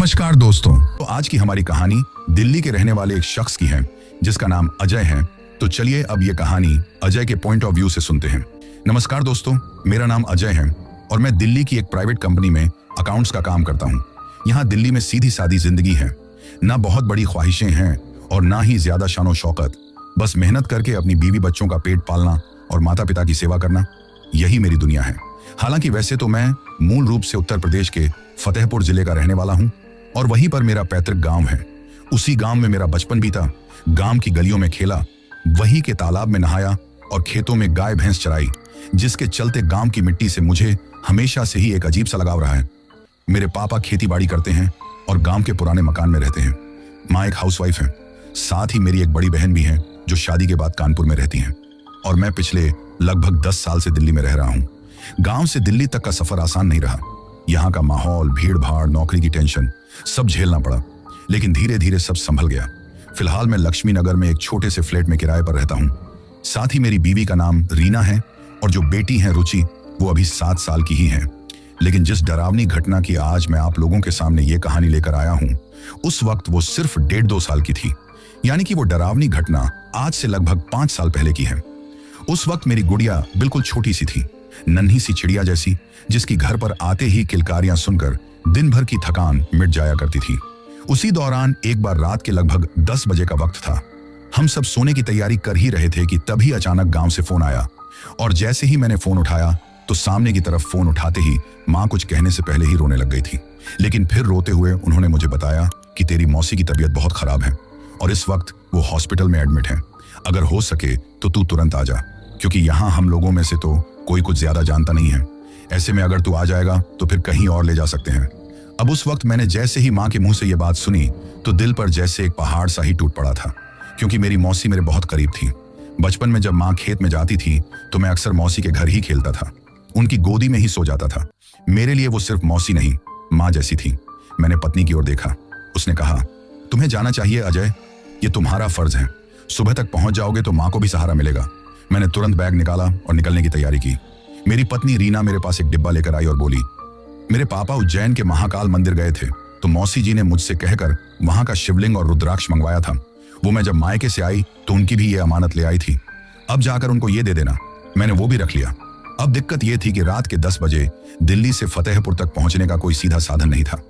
नमस्कार दोस्तों। तो आज की हमारी कहानी दिल्ली के रहने वाले एक शख्स की है जिसका नाम अजय है। तो चलिए अब ये कहानी अजय के पॉइंट ऑफ व्यू से सुनते हैं। नमस्कार दोस्तों, मेरा नाम अजय है और मैं दिल्ली की एक प्राइवेट कंपनी में अकाउंट्स का काम करता हूँ। यहाँ दिल्ली में सीधी सादी जिंदगी है, ना बहुत बड़ी ख्वाहिशें हैं और ना ही ज्यादा शानो शौकत। बस मेहनत करके अपनी बीवी बच्चों का पेट पालना और माता पिता की सेवा करना, यही मेरी दुनिया है। हालांकि वैसे तो मैं मूल रूप से उत्तर प्रदेश के फतेहपुर जिले का रहने वाला हूँ और वहीं पर मेरा पैतृक गांव है। उसी गांव में मेरा बचपन बीता, गांव की गलियों में खेला, वहीं के तालाब में नहाया और खेतों में गाय भैंस चराई, जिसके चलते गांव की मिट्टी से मुझे हमेशा से ही एक अजीब सा लगाव रहा है। मेरे पापा खेती बाड़ी करते हैं और गांव के पुराने मकान में रहते हैं। माँ एक हाउसवाइफ है, साथ ही मेरी एक बड़ी बहन भी है जो शादी के बाद कानपुर में रहती हैं और मैं पिछले लगभग 10 साल से दिल्ली में रह रहा हूँ। गांव से दिल्ली तक का सफर आसान नहीं रहा। यहाँ का माहौल, भीड़ भाड़, नौकरी की टेंशन सब झेलना पड़ा, लेकिन धीरे धीरे सब संभल गया। फिलहाल मैं लक्ष्मी नगर में एक छोटे से फ्लैट में किराए पर रहता हूँ। साथ ही मेरी बीवी का नाम रीना है और जो बेटी है रुचि, वो अभी 7 साल की ही है। लेकिन जिस डरावनी घटना की आज मैं आप लोगों के सामने ये कहानी लेकर आया हूँ, उस वक्त वो सिर्फ 1.5-2 साल की थी। यानी कि वो डरावनी घटना आज से लगभग 5 साल पहले की है। उस वक्त मेरी गुड़िया बिल्कुल छोटी सी थी, नन्ही सी चिड़िया जैसी, जिसकी घर पर आते ही किलकारियां सुनकर दिन भर की थकान मिट जाया करती थी। उसी दौरान एक बार रात के लगभग 10 बजे का वक्त था। हम सब सोने की तैयारी कर ही रहे थे कि तभी अचानक गांव से फोन आया और जैसे ही मैंने फोन उठाया तो सामने की तरफ फोन उठाते ही माँ कुछ कहने से पहले ही रोने लग गई थी। लेकिन फिर रोते हुए उन्होंने मुझे बताया कि तेरी मौसी की तबीयत बहुत खराब है और इस वक्त वो हॉस्पिटल में एडमिट है। अगर हो सके तो तू तुरंत आ जा, क्योंकि यहाँ हम लोगों में से तो कोई कुछ ज्यादा जानता नहीं है। ऐसे में अगर तू आ जाएगा तो फिर कहीं और ले जा सकते हैं। अब उस वक्त मैंने जैसे ही माँ के मुंह से ये बात सुनी तो दिल पर जैसे एक पहाड़ सा ही टूट पड़ा था, क्योंकि मेरी मौसी मेरे बहुत करीब थी। बचपन में जब माँ खेत में जाती थी तो मैं अक्सर मौसी के घर ही खेलता था, उनकी गोदी में ही सो जाता था। मेरे लिए वो सिर्फ मौसी नहीं, माँ जैसी थी। मैंने पत्नी की ओर देखा। उसने कहा, तुम्हें जाना चाहिए अजय, ये तुम्हारा फर्ज है। सुबह तक पहुंच जाओगे तो माँ को भी सहारा मिलेगा। मैंने तुरंत बैग निकाला और निकलने की तैयारी की। मेरी पत्नी रीना मेरे पास एक डिब्बा लेकर आई और बोली, मेरे पापा उज्जैन के महाकाल मंदिर गए थे तो मौसी जी ने मुझसे कहकर वहां का शिवलिंग और रुद्राक्ष मंगवाया था। वो मैं जब मायके से आई तो उनकी भी ये अमानत ले आई थी। अब जाकर उनको ये दे देना। मैंने वो भी रख लिया। अब दिक्कत ये थी कि रात के 10 बजे दिल्ली से फतेहपुर तक पहुंचने का कोई सीधा साधन नहीं था।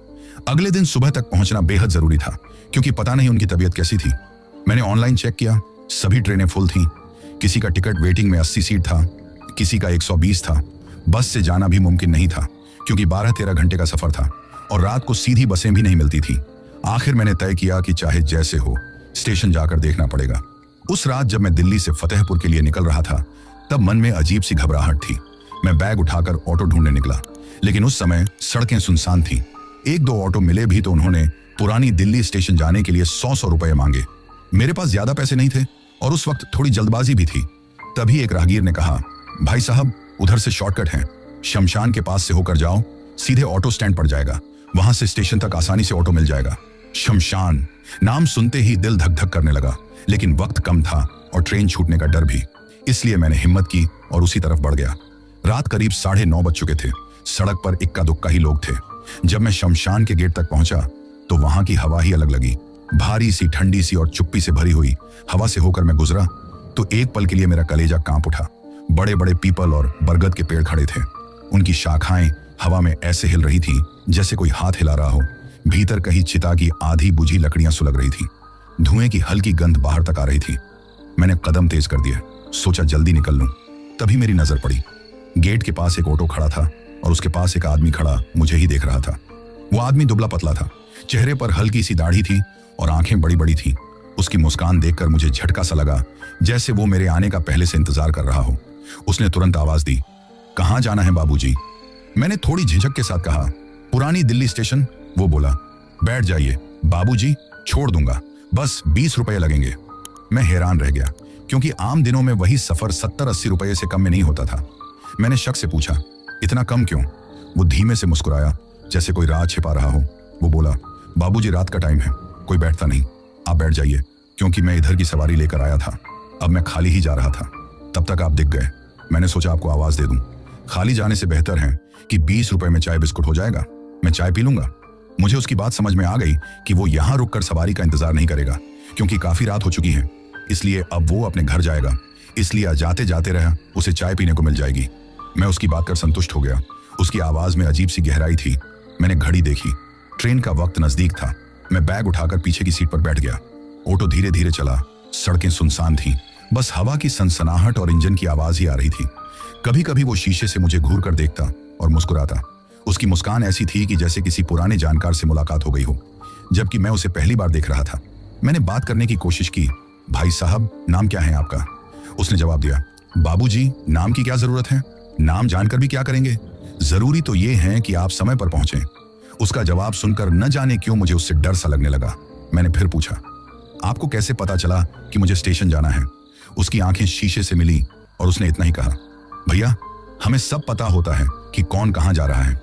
अगले दिन सुबह तक पहुंचना बेहद जरूरी था, क्योंकि पता नहीं उनकी तबीयत कैसी थी। मैंने ऑनलाइन चेक किया, सभी ट्रेनें फुल थीं। किसी का टिकट वेटिंग में 80 सीट था, किसी का 120 था। बस से जाना भी मुमकिन नहीं था, क्योंकि 12-13 घंटे का सफर था और रात को सीधी बसें भी नहीं मिलती थी। आखिर मैंने तय किया कि चाहे जैसे हो स्टेशन जाकर देखना पड़ेगा। उस रात जब मैं दिल्ली से फतेहपुर के लिए निकल रहा था तब मन में अजीब सी घबराहट थी। मैं बैग उठाकर ऑटो ढूंढने निकला, लेकिन उस समय सड़कें सुनसान थीं। 1-2 ऑटो मिले भी तो उन्होंने पुरानी दिल्ली स्टेशन जाने के लिए 100 रुपए मांगे। मेरे पास ज्यादा पैसे नहीं थे और उस वक्त थोड़ी जल्दबाजी भी थी। तभी एक राहगीर ने कहा, भाई साहब उधर से शॉर्टकट है, शमशान के पास से होकर जाओ, सीधे ऑटो स्टैंड पर जाएगा, वहां से स्टेशन तक आसानी से ऑटो मिल जाएगा। शमशान नाम सुनते ही दिल धक धक करने लगा, लेकिन वक्त कम था और ट्रेन छूटने का डर भी, इसलिए मैंने हिम्मत की और उसी तरफ बढ़ गया। रात करीब 9:30 बज चुके थे। सड़क पर इक्का दुक्का ही लोग थे। जब मैं शमशान के गेट तक पहुंचा तो वहां की हवा ही अलग लगी। भारी सी, ठंडी सी और चुप्पी से भरी हुई हवा से होकर मैं गुजरा तो एक पल के लिए मेरा कलेजा कांप उठा। बड़े बड़े पीपल और बरगद के पेड़ खड़े थे। उनकी शाखाएं हवा में ऐसे हिल रही थी जैसे कोई हाथ हिला रहा हो। भीतर कहीं चिता की आधी बुझी लकड़ियां सुलग रही थी। धुएं की हल्की गंध बाहर तक आ रही थी। मैंने कदम तेज कर दिए, सोचा जल्दी निकल लूं। तभी मेरी नजर पड़ी, गेट के पास एक ऑटो खड़ा था और उसके पास एक आदमी खड़ा मुझे ही देख रहा था। वो आदमी दुबला पतला था, चेहरे पर हल्की सी दाढ़ी थी और आंखें बड़ी बड़ी थी। उसकी मुस्कान देखकर मुझे झटका सा लगा, जैसे वो मेरे आने का पहले से इंतजार कर रहा हो। उसने तुरंत आवाज दी, कहाँ जाना है बाबूजी? मैंने थोड़ी झिझक के साथ कहा, पुरानी दिल्ली स्टेशन। वो बोला, बैठ जाइए बाबूजी, छोड़ दूंगा, बस 20 रुपए लगेंगे। मैं हैरान रह गया, क्योंकि आम दिनों में वही सफर 70-80 रुपए से कम में नहीं होता था। मैंने शक से पूछा, इतना कम क्यों? वो धीमे से मुस्कुराया, जैसे कोई राज छिपा रहा हो। वो बोला, बाबूजी रात का टाइम है, कोई बैठता नहीं, आप बैठ जाइए, क्योंकि मैं इधर की सवारी लेकर आया था। अब मैं खाली ही जा रहा था, तब तक आप दिख गए। मैंने सोचा आपको आवाज दे दूं। खाली जाने से बेहतर है कि 20 रुपए में चाय बिस्कुट हो जाएगा, मैं चाय पी लूंगा। मुझे उसकी बात समझ में आ गई कि वो यहाँ रुककर सवारी का इंतजार नहीं करेगा, क्योंकि काफी रात हो चुकी है, इसलिए अब वो अपने घर जाएगा। इसलिए जाते जाते रह उसे चाय पीने को मिल जाएगी। मैं उसकी बात कर संतुष्ट हो गया। उसकी आवाज में अजीब सी गहराई थी। मैंने घड़ी देखी, ट्रेन का वक्त नजदीक था। मैं बैग उठाकर पीछे की सीट पर बैठ गया। ऑटो धीरे धीरे चला। सड़कें सुनसान थीं, बस हवा की सनसनाहट और इंजन की आवाज ही आ रही थी। कभी कभी वो शीशे से मुझे घूर कर देखता और मुस्कुराता। उसकी मुस्कान ऐसी थी कि जैसे किसी पुराने जानकार से मुलाकात हो गई हो, जबकि मैं उसे पहली बार देख रहा था। मैंने बात करने की कोशिश की। भाई साहब, नाम क्या है आपका? उसने जवाब दिया, बाबूजी, नाम की क्या जरूरत है? नाम जानकर भी क्या करेंगे? जरूरी तो ये है कि आप समय पर पहुंचे। उसका जवाब सुनकर न जाने क्यों मुझे उससे डर सा लगने लगा। मैंने फिर पूछा, आपको कैसे पता चला कि मुझे स्टेशन जाना है? उसकी आंखें शीशे से मिली और उसने इतना ही कहा, भैया, हमें सब पता होता है कि कौन कहां जा रहा है।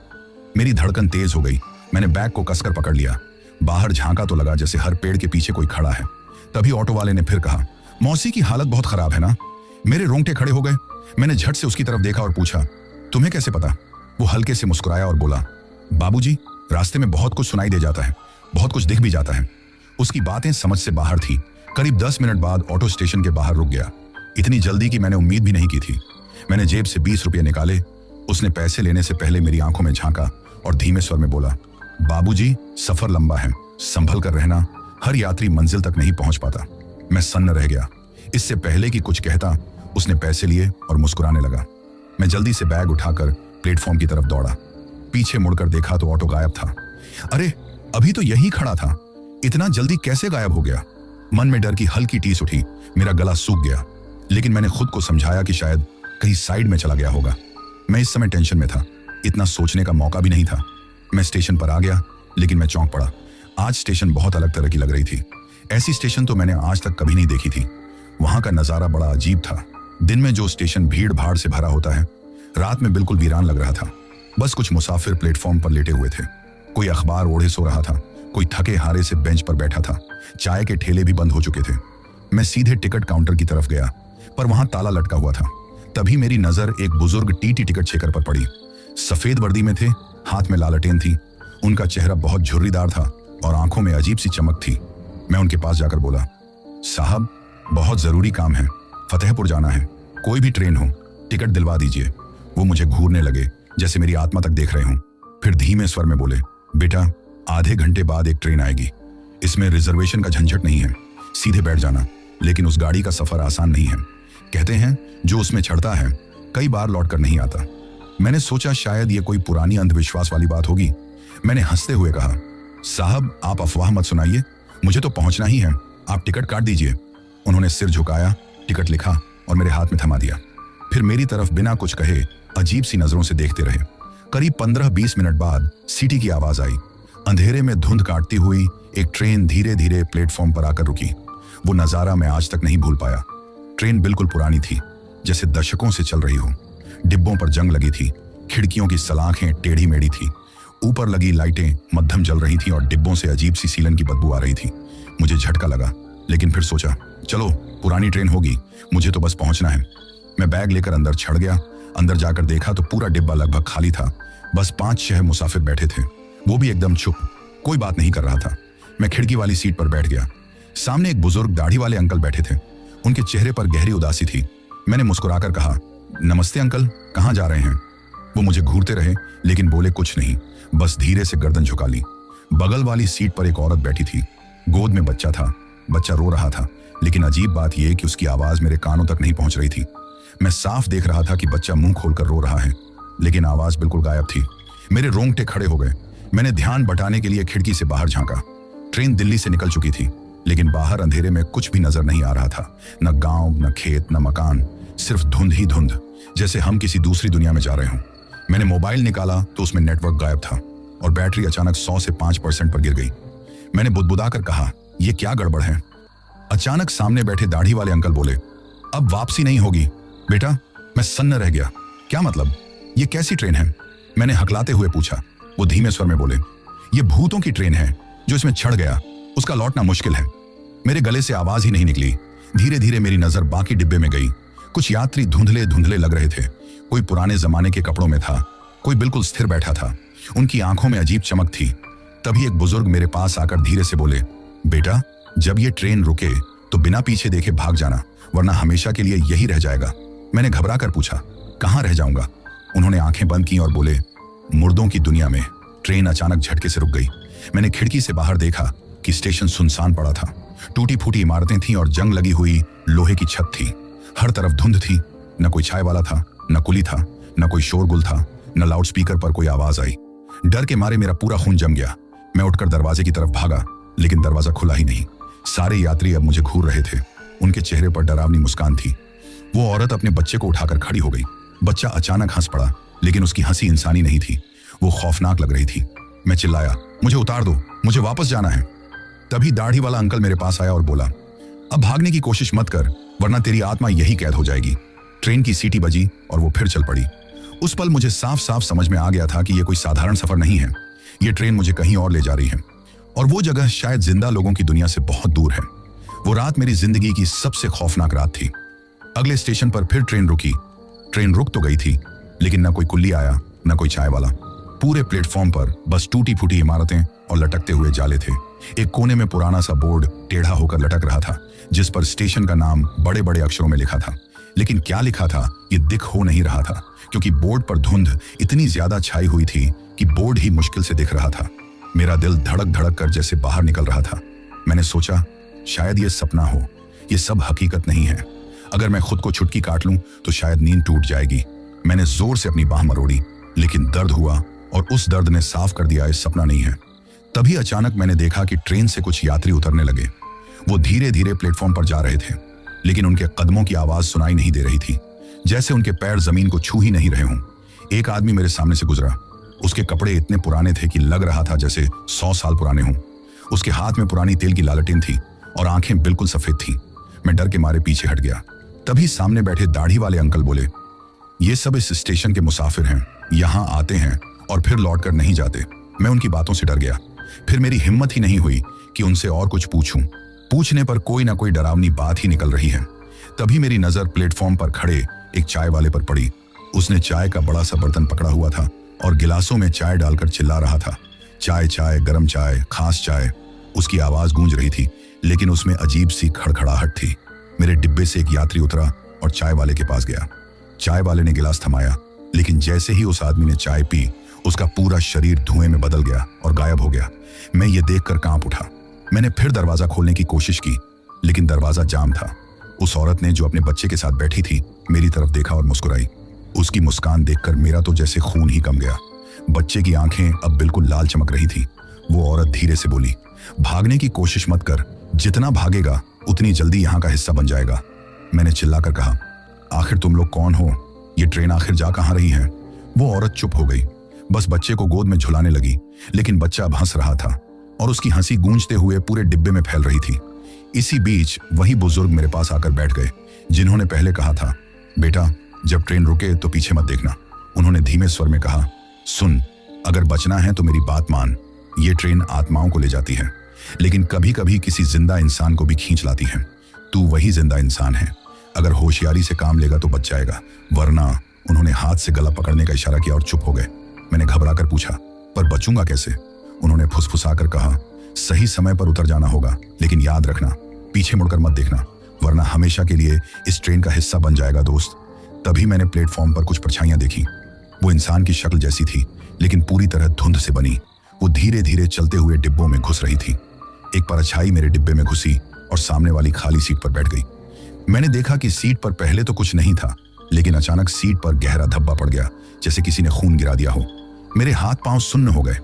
मेरी धड़कन तेज हो गई। मैंने बैग को कसकर पकड़ लिया। बाहर झांका तो लगा जैसे हर पेड़ के पीछे कोई खड़ा है। तभी ऑटो वाले ने फिर कहा, मौसी की हालत बहुत खराब है ना? मेरे रोंगटे खड़े हो गए। मैंने झट से उसकी तरफ देखा और पूछा, तुम्हें कैसे पता? वो हल्के से मुस्कुराया और बोला, बाबूजी, रास्ते में बहुत कुछ सुनाई दे जाता है, बहुत कुछ दिख भी जाता है। उसकी बातें समझ से बाहर थी। करीब 10 मिनट बाद ऑटो स्टेशन के बाहर रुक गया। इतनी जल्दी कि मैंने उम्मीद भी नहीं की थी। मैंने जेब से 20 रुपये निकाले। उसने पैसे लेने से पहले मेरी आंखों में झांका और धीमे स्वर में बोला, बाबूजी, सफर लंबा है, संभल कर रहना। हर यात्री मंजिल तक नहीं पहुंच पाता। मैं सन्न रह गया। इससे पहले कि कुछ कहता, उसने पैसे लिए और मुस्कुराने लगा। मैं जल्दी से बैग उठाकर प्लेटफॉर्म की तरफ दौड़ा। पीछे मुड़कर देखा तो ऑटो गायब था। अरे, अभी तो यहीं खड़ा था, इतना जल्दी कैसे गायब हो गया? मन में डर की हल्की टीस उठी। मेरा गला सूख गया, लेकिन मैंने खुद को समझाया कि शायद कहीं साइड में चला गया होगा। मैं इस समय टेंशन में था। इतना सोचने का मौका भी नहीं था। मैं स्टेशन पर आ गया, लेकिन मैं चौंक पड़ा। आज स्टेशन बहुत अलग तरह की लग रही थी। ऐसी स्टेशन तो मैंने आज तक कभी नहीं देखी थी। वहां का नजारा बड़ा अजीब था। दिन में जो स्टेशन भीड़ भाड़ से भरा होता है, रात में बिल्कुल वीरान लग रहा था। बस कुछ मुसाफिर प्लेटफॉर्म पर लेटे हुए थे। कोई अखबार ओढ़े सो रहा था, कोई थके हारे से बेंच पर बैठा था। चाय के ठेले भी बंद हो चुके थे। मैं सीधे टिकट काउंटर की तरफ गया, पर वहां ताला लटका हुआ था। तभी मेरी नजर एक बुजुर्ग टीटी टिकट चेकर पर पड़ी। सफेद वर्दी में थे, हाथ में लालटेन थी। उनका चेहरा बहुत झुर्रीदार था और आंखों में अजीब सी चमक थी। मैं उनके पास जाकर बोला, साहब, बहुत जरूरी काम है, फतेहपुर जाना है। कोई भी ट्रेन हो, टिकट दिलवा दीजिए। वो मुझे घूरने लगे जैसे मेरी आत्मा तक देख रहे हों। फिर धीमे स्वर में बोले, बेटा, आधे घंटे बाद एक ट्रेन आएगी। इसमें रिजर्वेशन का झंझट नहीं है, सीधे बैठ जाना। लेकिन उस गाड़ी का सफर आसान नहीं है। कहते हैं जो उसमें चढ़ता है कई बार लौट कर नहीं आता। मैंने सोचा शायद ये कोई पुरानी अंधविश्वास वाली बात होगी। मैंने हंसते हुए कहा, साहब, आप अफवाह मत सुनाइए, मुझे तो पहुंचना ही है, आप टिकट काट दीजिए। उन्होंने सिर झुकाया, टिकट लिखा और मेरे हाथ में थमा दिया। फिर मेरी तरफ बिना कुछ कहे अजीब सी नजरों से देखते रहे। करीब 15-20 मिनट बाद सीटी की आवाज आई। अंधेरे में धुंध काटती हुई एक ट्रेन धीरे धीरे प्लेटफॉर्म पर आकर रुकी। वो नजारा मैं आज तक नहीं भूल पाया। ट्रेन बिल्कुल पुरानी थी, जैसे दशकों से चल रही हो। डिब्बों पर जंग लगी थी, खिड़कियों की सलाखें टेढ़ी मेढ़ी थी, ऊपर लगी लाइटें मध्यम जल रही थी और डिब्बों से अजीब सी सीलन की बदबू आ रही थी। मुझे झटका लगा, लेकिन फिर सोचा, चलो, पुरानी ट्रेन होगी, मुझे तो बस पहुंचना है। मैं बैग लेकर अंदर चढ़ गया। अंदर जाकर देखा तो पूरा डिब्बा लगभग खाली था। बस 5-6 मुसाफिर बैठे थे, वो भी एकदम चुप, कोई बात नहीं कर रहा था। मैं खिड़की वाली सीट पर बैठ गया। सामने एक बुजुर्ग दाढ़ी वाले अंकल बैठे थे। उनके चेहरे पर गहरी उदासी थी। मैंने मुस्कुराकर कहा, नमस्ते अंकल, कहाँ जा रहे हैं? वो मुझे घूरते रहे, लेकिन बोले कुछ नहीं, बस धीरे से गर्दन झुका ली। बगल वाली सीट पर एक औरत बैठी थी। गोद में बच्चा था। बच्चा रो रहा था, लेकिन अजीब बात यह कि उसकी आवाज मेरे कानों तक नहीं पहुंच रही थी। मैं साफ देख रहा था कि बच्चा मुंह खोलकर रो रहा है, लेकिन आवाज बिल्कुल गायब थी। मेरे रोंगटे खड़े हो गए। मैंने ध्यान बटाने के लिए खिड़की से बाहर झांका। ट्रेन दिल्ली से निकल चुकी थी, लेकिन बाहर अंधेरे में कुछ भी नजर नहीं आ रहा था। न गांव, न खेत, न मकान, सिर्फ धुंध ही धुंध, जैसे हम किसी दूसरी दुनिया में जा रहे हों। मैंने मोबाइल निकाला तो उसमें नेटवर्क गायब था और बैटरी अचानक 100 से 5% पर गिर गई। मैंने बुदबुदाकर कहा, यह क्या गड़बड़ है? अचानक सामने बैठे दाढ़ी वाले अंकल बोले, अब वापसी नहीं होगी बेटा। मैं सन्न रह गया। क्या मतलब? ये कैसी ट्रेन है? मैंने हकलाते हुए पूछा। वो धीमे स्वर में बोले, ये भूतों की ट्रेन है, जो इसमें चढ़ गया उसका लौटना मुश्किल है। मेरे गले से आवाज ही नहीं निकली। धीरे धीरे मेरी नजर बाकी डिब्बे में गई। कुछ यात्री धुंधले धुंधले लग रहे थे। कोई पुराने जमाने के कपड़ों में था, कोई बिल्कुल स्थिर बैठा था। उनकी आंखों में अजीब चमक थी। तभी एक बुजुर्ग मेरे पास आकर धीरे से बोले, बेटा जब ये ट्रेन रुके तो बिना पीछे देखे भाग जाना, वरना हमेशा के लिए यही रह जाएगा। मैंने घबरा कर पूछा, कहाँ रह जाऊंगा? उन्होंने आंखें बंद की और बोले, मुर्दों की दुनिया में। ट्रेन अचानक झटके से रुक गई। मैंने खिड़की से बाहर देखा कि स्टेशन सुनसान पड़ा था। टूटी फूटी इमारतें थीं और जंग लगी हुई लोहे की छत थी। हर तरफ धुंध थी, न कोई चाय वाला था, न कुली था, न कोई शोरगुल था, न लाउडस्पीकर पर कोई आवाज आई। डर के मारे मेरा पूरा खून जम गया। मैं उठकर दरवाजे की तरफ भागा, लेकिन दरवाजा खुला ही नहीं। सारे यात्री अब मुझे घूर रहे थे। उनके चेहरे पर डरावनी मुस्कान थी। वो औरत अपने बच्चे को उठाकर खड़ी हो गई। बच्चा अचानक हंस पड़ा, लेकिन उसकी हंसी इंसानी नहीं थी, वो खौफनाक लग रही थी। मैं चिल्लाया, मुझे उतार दो, मुझे वापस जाना है। तभी दाढ़ी वाला अंकल मेरे पास आया और बोला, अब भागने की कोशिश मत कर, वरना तेरी आत्मा यही कैद हो जाएगी। ट्रेन की सीटी बजी और वो फिर चल पड़ी। उस पल मुझे साफ साफ समझ में आ गया था कि यह कोई साधारण सफर नहीं है। ये ट्रेन मुझे कहीं और ले जा रही है, और वो जगह शायद जिंदा लोगों की दुनिया से बहुत दूर है। वो रात मेरी जिंदगी की सबसे खौफनाक रात थी। अगले स्टेशन पर फिर ट्रेन रुकी। ट्रेन रुक तो गई थी, लेकिन न कोई कुल्ली आया, न कोई चाय वाला। पूरे प्लेटफॉर्म पर बस टूटी फूटी इमारतें और लटकते हुए जाले थे। एक कोने में पुराना सा बोर्ड टेढ़ा होकर लटक रहा था, जिस पर स्टेशन का नाम बड़े बड़े अक्षरों में लिखा था। लेकिन क्या लिखा था ये दिख हो नहीं रहा था, क्योंकि बोर्ड पर धुंध इतनी ज्यादा छाई हुई थी कि बोर्ड ही मुश्किल से दिख रहा था। मेरा दिल धड़क धड़क कर जैसे बाहर निकल रहा था। मैंने सोचा, शायद ये सपना हो, ये सब हकीकत नहीं है। अगर मैं खुद को छुटकी काट लूं तो शायद नींद टूट जाएगी। मैंने जोर से अपनी बाह मरोड़ी, लेकिन दर्द हुआ और उस दर्द ने साफ कर दिया ये सपना नहीं है। तभी अचानक मैंने देखा कि ट्रेन से कुछ यात्री उतरने लगे। वो धीरे धीरे प्लेटफॉर्म पर जा रहे थे, लेकिन उनके कदमों की आवाज सुनाई नहीं दे रही थी, जैसे उनके पैर जमीन को छू ही नहीं रहे हों। एक आदमी मेरे सामने से गुजरा। उसके कपड़े इतने पुराने थे कि लग रहा था जैसे 100 साल पुराने हों। उसके हाथ में पुरानी तेल की लालटेन थी और आंखें बिल्कुल सफेद थीं। मैं डर के मारे पीछे हट गया। तभी सामने बैठे दाढ़ी वाले अंकल बोले, ये सब इस स्टेशन के मुसाफिर हैं, यहाँ आते हैं और फिर लौट कर नहीं जाते। मैं उनकी बातों से डर गया। फिर मेरी हिम्मत ही नहीं हुई कि उनसे और कुछ पूछूं। पूछने पर कोई ना कोई डरावनी बात ही निकल रही है। तभी मेरी नजर प्लेटफॉर्म पर खड़े एक चाय वाले पर पड़ी। उसने चाय का बड़ा सा बर्तन पकड़ा हुआ था और गिलासों में चाय डालकर चिल्ला रहा था, चाय चाय, गरम चाय, खास चाय। उसकी आवाज गूंज रही थी, लेकिन उसमें अजीब सी खड़खड़ाहट थी। मेरे डिब्बे से एक यात्री उतरा और चाय वाले के पास गया। चाय वाले ने गिलास थमाया, लेकिन जैसे ही उस आदमी ने चाय पी, उसका पूरा शरीर धुएं में बदल गया और गायब हो गया। मैं ये देखकर कांप उठा। मैंने फिर दरवाजा खोलने की कोशिश की, लेकिन दरवाजा जाम था। उस औरत ने, जो अपने बच्चे के साथ बैठी थी, मेरी तरफ देखा और मुस्कुराई। उसकी मुस्कान देखकर मेरा तो जैसे खून ही कम गया। बच्चे की आंखें अब बिल्कुल लाल चमक रही थी। वो औरत धीरे से बोली, भागने की कोशिश मत कर, जितना भागेगा उतनी जल्दी यहाँ का हिस्सा बन जाएगा। मैंने चिल्लाकर कहा, आखिर तुम लोग कौन हो? ये ट्रेन आखिर जा कहाँ रही है? वो औरत चुप हो गई, बस बच्चे को गोद में झुलाने लगी। लेकिन बच्चा अब हंस रहा था और उसकी हंसी गूंजते हुए पूरे डिब्बे में फैल रही थी। इसी बीच वही बुजुर्ग मेरे पास आकर बैठ गए, जिन्होंने पहले कहा था, बेटा जब ट्रेन रुके तो पीछे मत देखना। उन्होंने धीमे स्वर में कहा, सुन, अगर बचना है तो मेरी बात मान। ये ट्रेन आत्माओं को ले जाती है, लेकिन कभी कभी किसी जिंदा इंसान को भी खींच लाती है। तू वही जिंदा इंसान है। अगर होशियारी से काम लेगा तो बच जाएगा, वरना। उन्होंने हाथ से गला पकड़ने का इशारा किया और चुप हो गए। मैंने घबरा कर पूछा, पर बचूंगा कैसे? उन्होंने फुसफुसाकर कहा, सही समय पर उतर जाना होगा, लेकिन याद रखना, पीछे मुड़कर मत देखना, वरना हमेशा के लिए इस ट्रेन का हिस्सा बन जाएगा दोस्त। तभी मैंने प्लेटफॉर्म पर कुछ परछाइयां देखी। वो इंसान की शक्ल जैसी थी, लेकिन पूरी तरह धुंध से बनी। वो धीरे धीरे चलते हुए डिब्बों में घुस रही थी। एक परछाई मेरे डिब्बे में घुसी और सामने वाली खाली सीट पर बैठ गई। मैंने देखा कि सीट पर पहले तो कुछ नहीं था, लेकिन अचानक सीट पर गहरा धब्बा पड़ गया, जैसे किसी ने खून गिरा दिया हो। मेरे हाथ पांव सुन्न हो गए।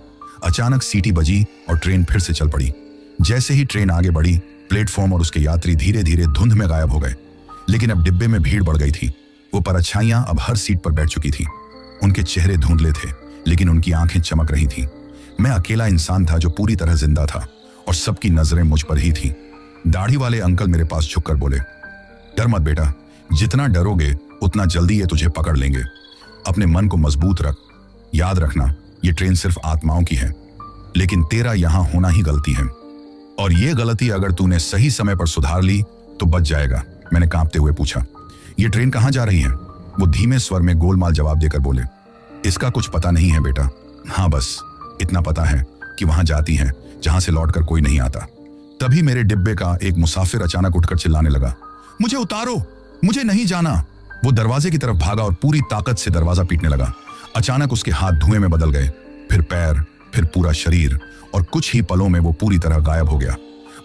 अचानक सीटी बजी और ट्रेन फिर से चल पड़ी। जैसे ही ट्रेन आगे बढ़ी, प्लेटफॉर्म और उसके यात्री धीरे धीरे धुंध में गायब हो गए। लेकिन अब डिब्बे में भीड़ बढ़ गई थी। वो परछाइयां अब हर सीट पर बैठ चुकी थी। उनके चेहरे धुंधले थे, लेकिन उनकी आंखें चमक रही थी। मैं अकेला इंसान था जो पूरी तरह जिंदा था, और सबकी नजरें मुझ पर ही थी। दाढ़ी वाले अंकल मेरे पास झुककर बोले, डर मत बेटा, जितना डरोगे उतना जल्दी ये तुझे पकड़ लेंगे। अपने मन को मजबूत रख। याद रखना, ये ट्रेन सिर्फ आत्माओं की है, लेकिन तेरा यहां होना ही गलती है, और ये गलती अगर तूने सही समय पर सुधार ली तो बच जाएगा। मैंने कांपते हुए पूछा, ये ट्रेन कहां जा रही है? वो धीमे स्वर में गोलमाल जवाब देकर बोले, इसका कुछ पता नहीं है बेटा। हाँ, बस इतना पता है, कि वहां जाती हैं जहां से लौटकर कोई नहीं आता। तभी मेरे डिब्बे का एक मुसाफिर अचानक उठकर चिल्लाने लगा, मुझे उतारो, मुझे नहीं जाना। वो दरवाजे की तरफ भागा और पूरी ताकत से दरवाजा पीटने लगा। अचानक उसके हाथ धुएं में बदल गए, फिर पैर, फिर पूरा शरीर, और कुछ ही पलों में वो पूरी तरह गायब हो गया।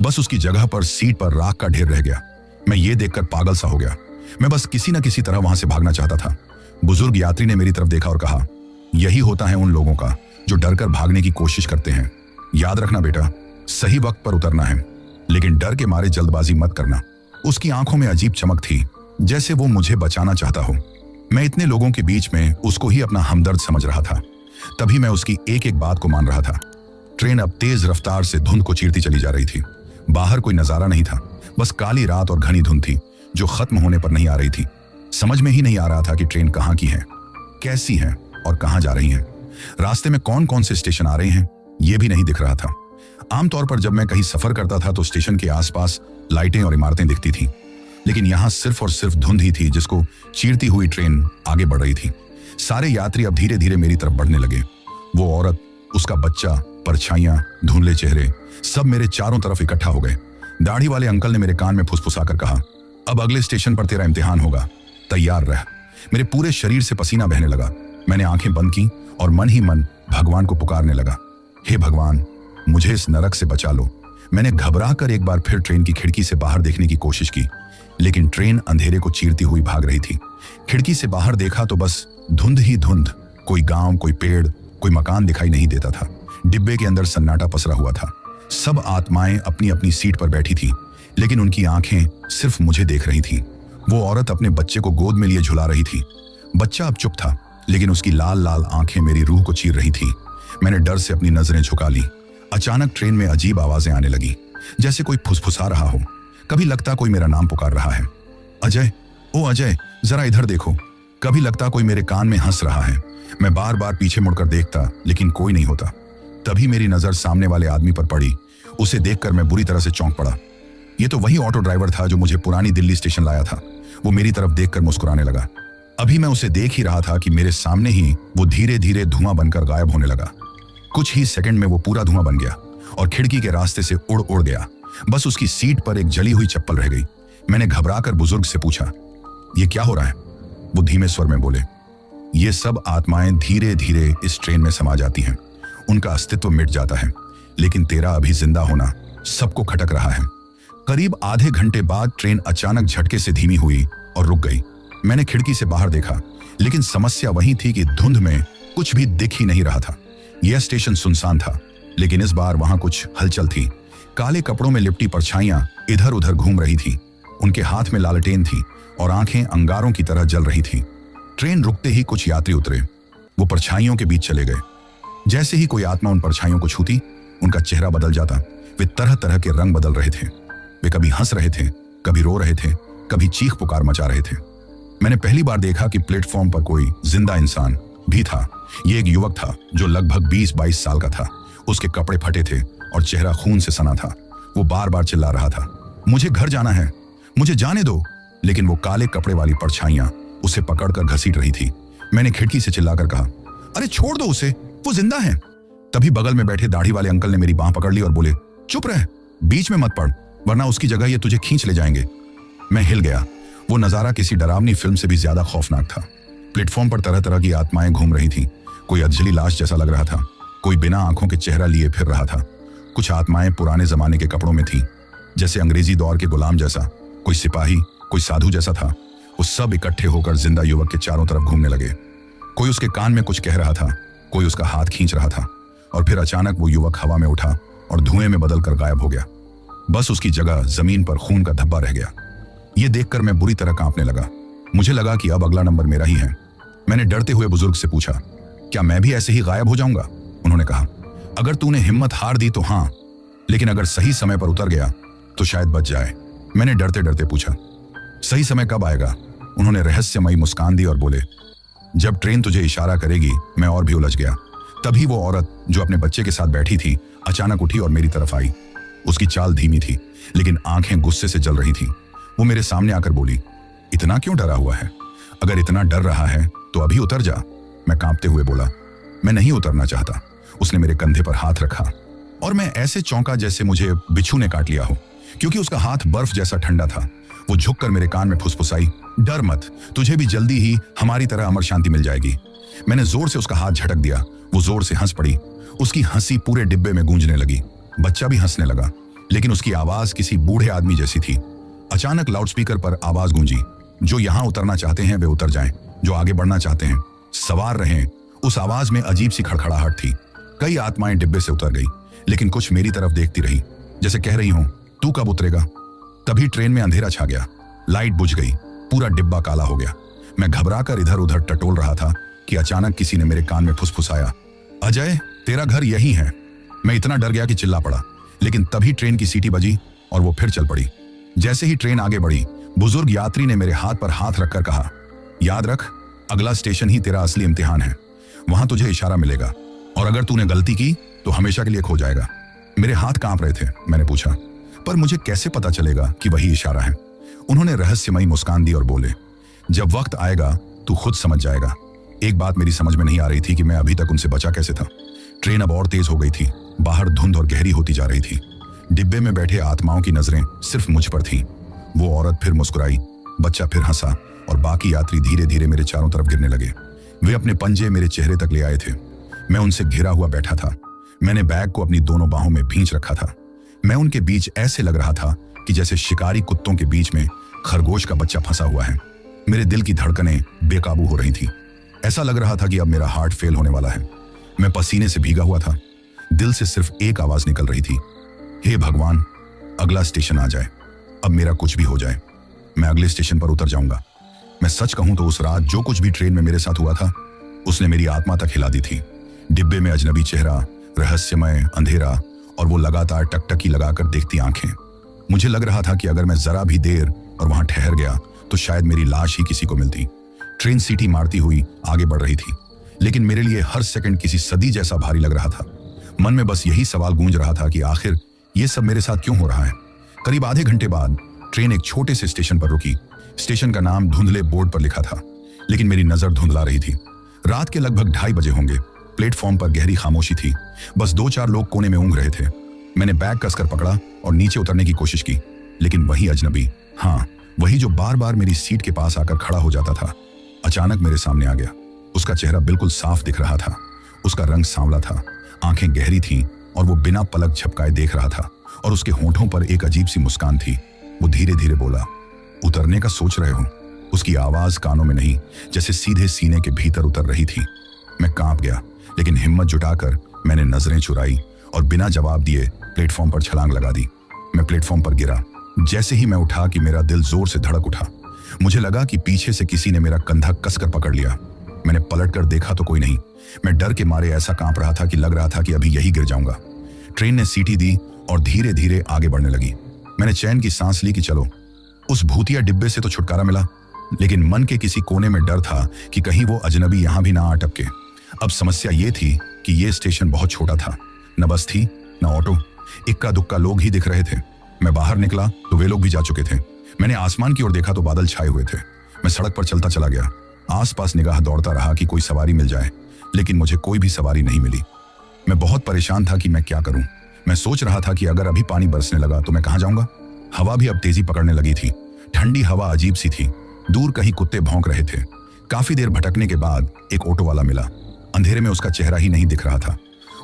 बस उसकी जगह पर सीट पर राख का ढेर रह गया। मैं ये देखकर पागल सा हो गया। मैं बस किसी न किसी तरह वहां से भागना चाहता था। बुजुर्ग यात्री ने मेरी तरफ देखा और कहा, यही होता है उन लोगों का जो डरकर भागने की कोशिश करते हैं। याद रखना बेटा, सही वक्त पर उतरना है, लेकिन डर के मारे जल्दबाजी मत करना। उसकी आंखों में अजीब चमक थी, जैसे वो मुझे बचाना चाहता हो। मैं इतने लोगों के बीच में उसको ही अपना हमदर्द समझ रहा था। तभी मैं उसकी एक एक बात को मान रहा था। ट्रेन अब तेज रफ्तार से धुंध को चीरती चली जा रही थी। बाहर कोई नजारा नहीं था, बस काली रात और घनी धुंध थी जो खत्म होने पर नहीं आ रही थी। समझ में ही नहीं आ रहा था कि ट्रेन कहाँ की है, कैसी है और कहाँ जा रही है। रास्ते में कौन कौन से स्टेशन आ रहे हैं ये भी नहीं दिख रहा था। आमतौर पर जब मैं कहीं सफर करता था तो स्टेशन के आसपास लाइटें और इमारतें दिखती थीं, लेकिन यहाँ सिर्फ और सिर्फ धुंध ही थी जिसको चीरती हुई ट्रेन आगे बढ़ रही थी। सारे यात्री अब धीरे धीरे मेरी तरफ बढ़ने लगे। वो औरत, उसका बच्चा, परछाइयां, धुंधले चेहरे, सब मेरे चारों तरफ इकट्ठा हो गए। दाढ़ी वाले अंकल ने मेरे कान में फुसफुसाकर कहा, अब अगले स्टेशन पर तेरा इम्तिहान होगा, तैयार रह। मेरे पूरे शरीर से पसीना बहने लगा। मैंने आंखें बंद की और मन ही मन भगवान को पुकारने लगा, हे भगवान, मुझे इस नरक से बचा लो। मैंने घबरा कर एक बार फिर ट्रेन की खिड़की से बाहर देखने की कोशिश की, लेकिन ट्रेन अंधेरे को चीरती हुई भाग रही थी। खिड़की से बाहर देखा तो बस धुंध ही धुंध। कोई गांव, कोई पेड़, कोई मकान दिखाई नहीं देता था। डिब्बे के अंदर सन्नाटा पसरा हुआ था। सब आत्माएं अपनी अपनी सीट पर बैठी थी, लेकिन उनकी आंखें सिर्फ मुझे देख रही थी। वो औरत अपने बच्चे को गोद में लिए झुला रही थी। बच्चा अब चुप था, लेकिन उसकी लाल लाल आंखें मेरी रूह को चीर रही थी। मैंने डर से अपनी नजरें झुका ली। अचानक ट्रेन में अजीब आवाजें आने लगी, जैसे कोई फुसफुसा रहा हो। कभी लगता कोई मेरा नाम पुकार रहा है, अजय, ओ अजय, जरा इधर देखो। कभी लगता कोई मेरे कान में हंस रहा है। मैं बार बार पीछे मुड़कर देखता, लेकिन कोई नहीं होता। तभी मेरी नजर सामने वाले आदमी पर पड़ी। उसे देखकर मैं बुरी तरह से चौंक पड़ा। ये तो वही ऑटो ड्राइवर था जो मुझे पुरानी दिल्ली स्टेशन लाया था। वो मेरी तरफ देखकर मुस्कुराने लगा। अभी मैं उसे देख ही रहा था कि मेरे सामने ही वो धीरे धीरे धुआं बनकर गायब होने लगा। कुछ ही सेकंड में वो पूरा धुआं बन गया और खिड़की के रास्ते से उड़ उड़ गया। बस उसकी सीट पर एक जली हुई चप्पल रह गई। मैंने घबराकर बुजुर्ग से पूछा, ये क्या हो रहा है? वो धीमे स्वर में बोले, ये सब आत्माएं धीरे धीरे इस ट्रेन में समा जाती हैं। उनका अस्तित्व मिट जाता है, लेकिन तेरा अभी जिंदा होना सबको खटक रहा है। करीब आधे घंटे बाद ट्रेन अचानक झटके से धीमी हुई और रुक गई। मैंने खिड़की से बाहर देखा, लेकिन समस्या वही थी कि धुंध में कुछ भी दिख ही नहीं रहा था। यह स्टेशन सुनसान था, लेकिन इस बार वहां कुछ हलचल थी। काले कपड़ों में लिपटी परछाइयां इधर उधर घूम रही थी। उनके हाथ में लालटेन थी और आंखें अंगारों की तरह जल रही थी। ट्रेन रुकते ही कुछ यात्री उतरे। वो परछाइयों के बीच चले गए। जैसे ही कोई आत्मा उन परछाइयों को छूती, उनका चेहरा बदल जाता। वे तरह तरह के रंग बदल रहे थे। वे कभी हंस रहे थे, कभी रो रहे थे, कभी चीख पुकार मचा रहे थे। मैंने पहली बार देखा कि प्लेटफॉर्म पर कोई जिंदा इंसान भी था। ये एक युवक था जो लगभग 20-22 साल का था। उसके कपड़े फटे थे और चेहरा खून से सना था। वो बार बार चिल्ला रहा था, मुझे घर जाना है, मुझे जाने दो। लेकिन वो काले कपड़े वाली परछाइयां उसे पकड़कर घसीट रही थी। मैंने खिड़की से चिल्लाकर कहा, अरे छोड़ दो उसे, वो जिंदा है। तभी बगल में बैठे दाढ़ी वाले अंकल ने मेरी बांह पकड़ ली और बोले, चुप रह, बीच में मत पड़, वरना उसकी जगह ये तुझे खींच ले जाएंगे। मैं हिल गया। वो नजारा किसी डरावनी फिल्म से भी ज्यादा खौफनाक था। प्लेटफॉर्म पर तरह तरह की आत्माएं घूम रही थीं। कोई अधजली लाश जैसा लग रहा था, कोई बिना आंखों के चेहरा लिए फिर रहा था। कुछ आत्माएं पुराने जमाने के कपड़ों में थीं, जैसे अंग्रेजी दौर के गुलाम जैसा। कोई सिपाही, कोई साधु जैसा था। वो सब इकट्ठे होकर जिंदा युवक के चारों तरफ घूमने लगे। कोई उसके कान में कुछ कह रहा था, कोई उसका हाथ खींच रहा था। और फिर अचानक वो युवक हवा में उठा और धुएं में बदलकर गायब हो गया। बस उसकी जगह जमीन पर खून का धब्बा रह गया। ये देखकर मैं बुरी तरह कांपने लगा। मुझे लगा कि अब अगला नंबर मेरा ही है। मैंने डरते हुए बुजुर्ग से पूछा, क्या मैं भी ऐसे ही गायब हो जाऊंगा? उन्होंने कहा, अगर तूने हिम्मत हार दी तो हाँ, लेकिन अगर सही समय पर उतर गया तो शायद बच जाए। मैंने डरते डरते पूछा, सही समय कब आएगा? उन्होंने रहस्यमयी मुस्कान दी और बोले, जब ट्रेन तुझे इशारा करेगी। मैं और भी उलझ गया। तभी वो औरत जो अपने बच्चे के साथ बैठी थी अचानक उठी और मेरी तरफ आई। उसकी चाल धीमी थी, लेकिन आंखें गुस्से से जल रही थीं। वो मेरे सामने आकर बोली, इतना क्यों डरा हुआ है? अगर इतना डर रहा है तो अभी उतर जा। मैं कांपते हुए बोला, मैं नहीं उतरना चाहता। उसने मेरे कंधे पर हाथ रखा और मैं ऐसे चौंका जैसे मुझे बिच्छू ने काट लिया हो, क्योंकि उसका हाथ बर्फ जैसा ठंडा था। वो झुककर मेरे कान में फुसफुसाई, डर मत, तुझे भी जल्दी ही हमारी तरह अमर शांति मिल जाएगी। मैंने जोर से उसका हाथ झटक दिया। वो जोर से हंस पड़ी। उसकी हंसी पूरे डिब्बे में गूंजने लगी। बच्चा भी हंसने लगा, लेकिन उसकी आवाज किसी बूढ़े आदमी जैसी थी। अचानक लाउडस्पीकर पर आवाज गूंजी, जो यहां उतरना चाहते हैं वे उतर जाएं, जो आगे बढ़ना चाहते हैं सवार रहें। उस आवाज में अजीब सी खड़खड़ाहट थी। कई आत्माएं डिब्बे से उतर गई, लेकिन कुछ मेरी तरफ देखती रही, जैसे कह रही हूं, तू कब उतरेगा। तभी ट्रेन में अंधेरा छा गया। लाइट बुझ गई। पूरा डिब्बा काला हो गया। मैं घबराकर इधर उधर टटोल रहा था कि अचानक किसी ने मेरे कान में फुसफुसाया, अजय, तेरा घर यही है। मैं इतना डर गया कि चिल्ला पड़ा, लेकिन तभी ट्रेन की सीटी बजी और वो फिर चल पड़ी। जैसे ही ट्रेन आगे बढ़ी, बुजुर्ग यात्री ने मेरे हाथ पर हाथ रखकर कहा, याद रख, अगला स्टेशन ही तेरा असली इम्तिहान है। वहां तुझे इशारा मिलेगा, और अगर तूने गलती की तो हमेशा के लिए खो जाएगा। मेरे हाथ कांप रहे थे। मैंने पूछा, पर मुझे कैसे पता चलेगा कि वही इशारा है। उन्होंने रहस्यमयी मुस्कान दी और बोले, जब वक्त आएगा तू खुद समझ जाएगा। एक बात मेरी समझ में नहीं आ रही थी कि मैं अभी तक उनसे बचा कैसे था। ट्रेन अब और तेज हो गई थी। बाहर धुंध और गहरी होती जा रही थी। डिब्बे में बैठे आत्माओं की नजरें सिर्फ मुझ पर थीं। वो औरत फिर मुस्कुराई, बच्चा फिर हंसा, और बाकी यात्री धीरे धीरे मेरे चारों तरफ गिरने लगे। वे अपने पंजे मेरे चेहरे तक ले आए थे। मैं उनसे घिरा हुआ बैठा था। मैंने बैग को अपनी दोनों बाहों में भींच रखा था। मैं उनके बीच ऐसे लग रहा था कि जैसे शिकारी कुत्तों के बीच में खरगोश का बच्चा फंसा हुआ है। मेरे दिल की धड़कनें बेकाबू हो रही थी। ऐसा लग रहा था कि अब मेरा हार्ट फेल होने वाला है। मैं पसीने से भीगा हुआ था। दिल से सिर्फ एक आवाज निकल रही थी, हे भगवान, अगला स्टेशन आ जाए, अब मेरा कुछ भी हो जाए, मैं अगले स्टेशन पर उतर जाऊंगा। मैं सच कहूं तो उस रात जो कुछ भी ट्रेन में मेरे साथ हुआ था, उसने मेरी आत्मा तक हिला दी थी। डिब्बे में अजनबी चेहरा, रहस्यमय अंधेरा, और वो लगातार टकटकी लगाकर देखती आंखें। मुझे लग रहा था कि अगर मैं जरा भी देर और वहां ठहर गया तो शायद मेरी लाश ही किसी को मिलती। ट्रेन सीटी मारती हुई आगे बढ़ रही थी, लेकिन मेरे लिए हर सेकंड किसी सदी जैसा भारी लग रहा था। मन में बस यही सवाल गूंज रहा था कि आखिर ये सब मेरे साथ क्यों हो रहा है। करीब आधे घंटे बाद ट्रेन एक छोटे से स्टेशन पर रुकी। स्टेशन का नाम धुंधले बोर्ड पर लिखा था, लेकिन मेरी नजर धुंधला रही थी। रात के लगभग 2:30 बजे होंगे। प्लेटफॉर्म पर गहरी खामोशी थी। बस 2-4 लोग कोने में ऊँघ रहे थे। मैंने बैग कसकर पकड़ा और नीचे उतरने की कोशिश की, लेकिन वही अजनबी, हाँ वही जो बार बार मेरी सीट के पास आकर खड़ा हो जाता था, अचानक मेरे सामने आ गया। उसका चेहरा बिल्कुल साफ दिख रहा था। उसका रंग सांवला था, आंखें गहरी थीं और वो बिना पलक झपकाए देख रहा था, और उसके होंठों पर एक अजीब सी मुस्कान थी। वो धीरे धीरे बोला, उतरने का सोच रहे हो? उसकी आवाज कानों में नहीं, जैसे सीधे सीने के भीतर उतर रही थी। मैं कांप गया, लेकिन हिम्मत जुटाकर मैंने नजरें चुराई और बिना जवाब दिए प्लेटफॉर्म पर छलांग लगा दी। मैं प्लेटफॉर्म पर गिरा। जैसे ही मैं उठा कि मेरा दिल जोर से धड़क उठा। मुझे लगा कि पीछे से किसी ने मेरा कंधा कसकर पकड़ लिया। मैंने पलटकर देखा तो कोई नहीं। मैं डर के मारे ऐसा कांप रहा था कि लग रहा था कि अभी यही गिर जाऊंगा। ट्रेन ने सीटी दी और धीरे धीरे आगे बढ़ने लगी। मैंने चैन की सांस ली कि चलो, उस भूतिया डिब्बे से तो छुटकारा मिला, लेकिन मन के किसी कोने में डर था कि कहीं वो अजनबी यहां भी ना आ अटके। अब समस्या ये थी कि ये स्टेशन बहुत छोटा था। न बस थी, न ऑटो, इक्का दुक्का लोग ही दिख रहे थे। मैं बाहर निकला तो वे लोग भी जा चुके थे। मैंने आसमान की ओर देखा तो बादल छाए हुए थे। मैं सड़क पर चलता चला गया। आसपास निगाह दौड़ता रहा कि कोई सवारी मिल जाए, लेकिन मुझे कोई भी सवारी नहीं मिली। मैं बहुत परेशान था कि मैं क्या करूं। मैं सोच रहा था कि अगर अभी पानी बरसने लगा तो मैं कहां जाऊंगा। हवा भी अब तेजी पकड़ने लगी थी। ठंडी हवा अजीब सी थी। दूर कहीं कुत्ते भौंक रहे थे। काफी देर भटकने के बाद एक ऑटो वाला मिला। अंधेरे में उसका चेहरा ही नहीं दिख रहा था।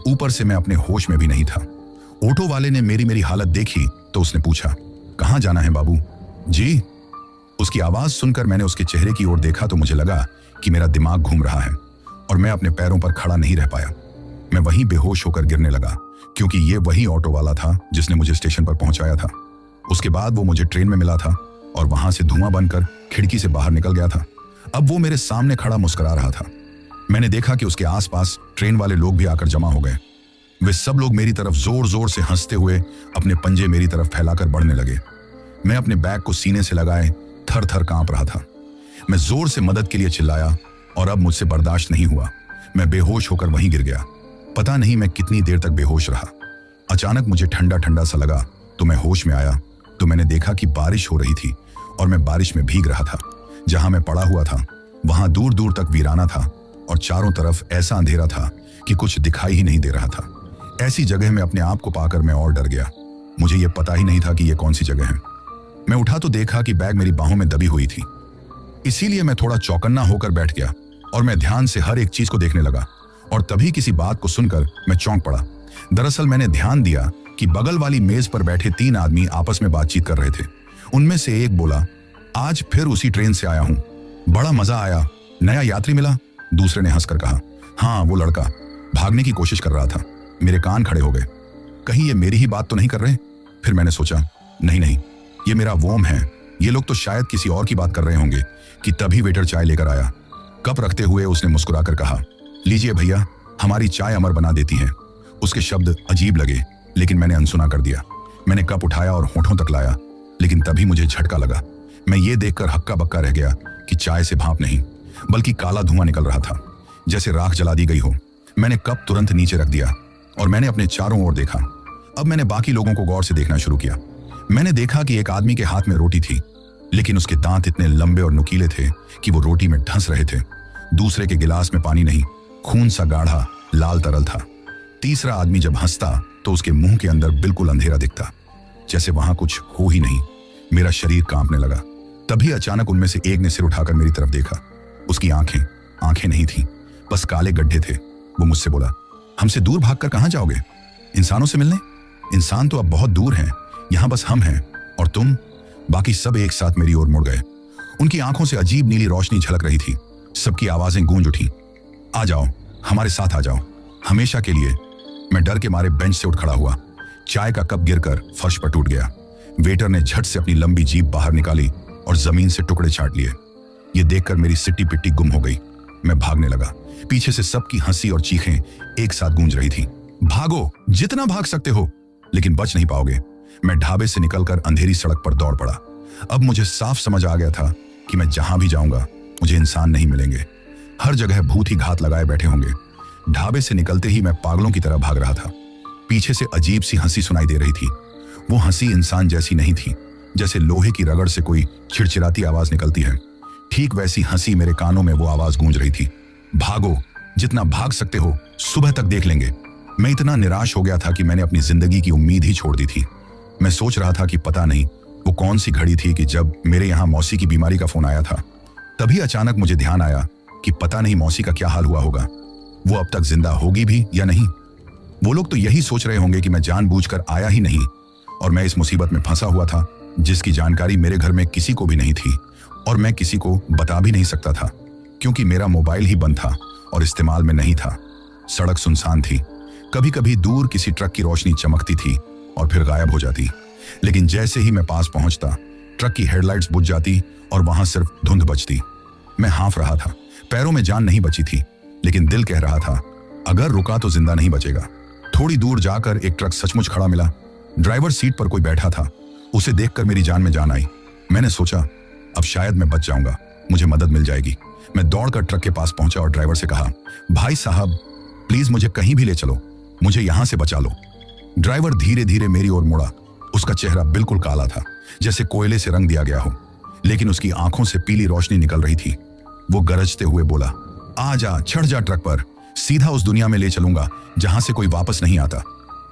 ऊपर से मैं अपने होश में भी नहीं था। ऑटो वाले ने मेरी हालत देखी तो उसने पूछा, कहां जाना है बाबू? जी। उसकी आवाज सुनकर मैंने उसके चेहरे की ओर देखा तो मुझे लगा कि मेरा दिमाग घूम रहा है और मैं अपने पैरों पर खड़ा नहीं रह पाया। मैं वहीं बेहोश होकर गिरने लगा, क्योंकि ये वही ऑटो वाला था जिसने मुझे स्टेशन पर पहुंचाया था। उसके बाद वो मुझे ट्रेन में मिला था और वहां से धुआं बनकर खिड़की से बाहर निकल गया था। अब वो मेरे सामने खड़ा मुस्कुरा रहा था। मैंने देखा कि उसके आसपास ट्रेन वाले लोग भी आकर जमा हो गए। वे सब लोग मेरी तरफ जोर जोर से हंसते हुए अपने पंजे मेरी तरफ फैलाकर बढ़ने लगे। मैं अपने बैग को सीने से लगाए थर थर कांप रहा था। मैं जोर से मदद के लिए चिल्लाया और अब मुझसे बर्दाश्त नहीं हुआ। मैं बेहोश होकर वहीं गिर गया। पता नहीं मैं कितनी देर तक बेहोश रहा। अचानक मुझे ठंडा ठंडा सा लगा तो मैं होश में आया तो मैंने देखा कि बारिश हो रही थी और मैं बारिश में भीग रहा था। जहां मैं पड़ा हुआ था वहां दूर दूर तक वीराना था और चारों तरफ ऐसा अंधेरा था कि कुछ दिखाई ही नहीं दे रहा था। ऐसी जगह में अपने आप को पाकर मैं और डर गया। मुझे ये पता ही नहीं था कि ये कौन सी जगह है। मैं उठा तो देखा कि बैग मेरी बाहों में दबी हुई थी। इसीलिए मैं थोड़ा चौकन्ना होकर बैठ गया और मैं ध्यान से हर एक चीज को देखने लगा। और तभी किसी बात को सुनकर मैं चौंक पड़ा। दरअसल मैंने ध्यान दिया कि बगल वाली मेज पर बैठे 3 आदमी आपस में बातचीत कर रहे थे। उनमें से एक बोला, आज फिर उसी ट्रेन से आया हूं, बड़ा मजा आया, नया यात्री मिला। दूसरे ने हंसकर कहा, हाँ वो लड़का भागने की कोशिश कर रहा था। मेरे कान खड़े हो गए, कहीं ये मेरी ही बात तो नहीं कर रहे। फिर मैंने सोचा, नहीं नहीं, ये मेरा वोम है, ये लोग तो शायद किसी और की बात कर रहे होंगे। कि तभी वेटर चाय लेकर आया। कप रखते हुए उसने मुस्कुराकर कहा, लीजिए भैया, हमारी चाय अमर बना देती है। उसके शब्द अजीब लगे, लेकिन मैंने अनसुना कर दिया। मैंने कप उठाया और होठों तक लाया, लेकिन तभी मुझे झटका लगा। मैं ये देखकर हक्का बक्का रह गया कि चाय से भाप नहीं बल्कि काला धुआं निकल रहा था, जैसे राख जला दी गई हो। मैंने कप तुरंत नीचे रख दिया और मैंने अपने चारों ओर देखा। अब मैंने बाकी लोगों को गौर से देखना शुरू किया। मैंने देखा कि एक आदमी के हाथ में रोटी थी, लेकिन उसके दांत इतने लंबे और नुकीले थे कि वो रोटी में ढंस रहे थे। दूसरे के गिलास में पानी नहीं, खून सा गाढ़ा लाल तरल था। तीसरा आदमी जब हंसता तो उसके मुंह के अंदर बिल्कुल अंधेरा दिखता, जैसे वहां कुछ हो ही नहीं। मेरा शरीर कांपने लगा। तभी अचानक उनमें से एक ने सिर उठाकर मेरी तरफ देखा। उसकी आंखें नहीं थी, बस काले गड्ढे थे। वो मुझसे बोला, हमसे दूर भागकर कहां जाओगे? इंसानों से मिलने? इंसान तो अब बहुत दूर हैं, यहां बस हम हैं और तुम। बाकी सब एक साथ मेरी ओर मुड़ गए। उनकी आंखों से अजीब नीली रोशनी झलक रही थी। सबकी आवाजें गूंज उठी, आ जाओ, हमारे साथ आ जाओ, हमेशा के लिए। मैं डर के मारे बेंच से उठ खड़ा हुआ। चाय का कप गिरकर फर्श पर टूट गया। वेटर ने झट से अपनी लंबी जीभ बाहर निकाली और जमीन से टुकड़े छांट लिए। ये देखकर मेरी सिट्टी पिट्टी गुम हो गई। मैं भागने लगा। पीछे से सबकी हंसी और चीखें एक साथ गूंज रही थी। भागो, जितना भाग सकते हो, लेकिन बच नहीं पाओगे। मैं ढाबे से निकलकर अंधेरी सड़क पर दौड़ पड़ा। अब मुझे साफ समझ आ गया था कि मैं जहां भी जाऊंगा मुझे इंसान नहीं मिलेंगे। हर जगह भूत ही घात लगाए बैठे होंगे। ढाबे से निकलते ही मैं पागलों की तरह भाग रहा था। पीछे से अजीब सी हंसी सुनाई दे रही थी। वो हंसी इंसान जैसी नहीं थी, जैसे लोहे की रगड़ से कोई चिड़चिड़ाती आवाज निकलती है। ठीक वैसी हंसी मेरे कानों में वो आवाज गूंज रही थी, भागो, जितना भाग सकते हो, सुबह तक देख लेंगे। मैं इतना निराश हो गया था कि मैंने अपनी जिंदगी की उम्मीद ही छोड़ दी थी। मैं सोच रहा था कि पता नहीं वो कौन सी घड़ी थी कि जब मेरे यहाँ मौसी की बीमारी का फोन आया था। तभी अचानक मुझे ध्यान आया कि पता नहीं मौसी का क्या हाल हुआ होगा। वो अब तक जिंदा होगी भी या नहीं। वो लोग तो यही सोच रहे होंगे कि मैं जानबूझकर आया ही नहीं और मैं इस मुसीबत में फंसा हुआ था, जिसकी जानकारी मेरे घर में किसी को भी नहीं थी और मैं किसी को बता भी नहीं सकता था, क्योंकि मेरा मोबाइल ही बंद था और इस्तेमाल में नहीं था। सड़क सुनसान थी। कभी कभी दूर किसी ट्रक की रोशनी चमकती थी और फिर गायब हो जाती। लेकिन जैसे ही मैं पास पहुंचता, ट्रक की हेडलाइट्स बुझ जाती और वहां सिर्फ धुंध बचती। मैं हाँफ रहा था। पैरों में जान नहीं बची थी, लेकिन दिल कह रहा था, अगर रुका तो जिंदा नहीं बचेगा। थोड़ी दूर जाकर एक ट्रक सचमुच खड़ा मिला। ड्राइवर सीट पर कोई बैठा था। उसे देखकर मेरी जान में जान आई। मैंने सोचा, अब शायद मैं बच जाऊंगा, मुझे मदद मिल जाएगी। मैं दौड़कर ट्रक के पास पहुंचा और ड्राइवर से कहा, भाई साहब, प्लीज मुझे कहीं भी ले चलो, मुझे यहां से बचा लो। ड्राइवर धीरे धीरे मेरी ओर मुड़ा। उसका चेहरा बिल्कुल काला था, जैसे कोयले से रंग दिया गया हो, लेकिन उसकी आंखों से पीली रोशनी निकल रही थी। वो गरजते हुए बोला, आ जा, चढ़ जा ट्रक पर, सीधा उस दुनिया में ले चलूंगा जहां से कोई वापस नहीं आता।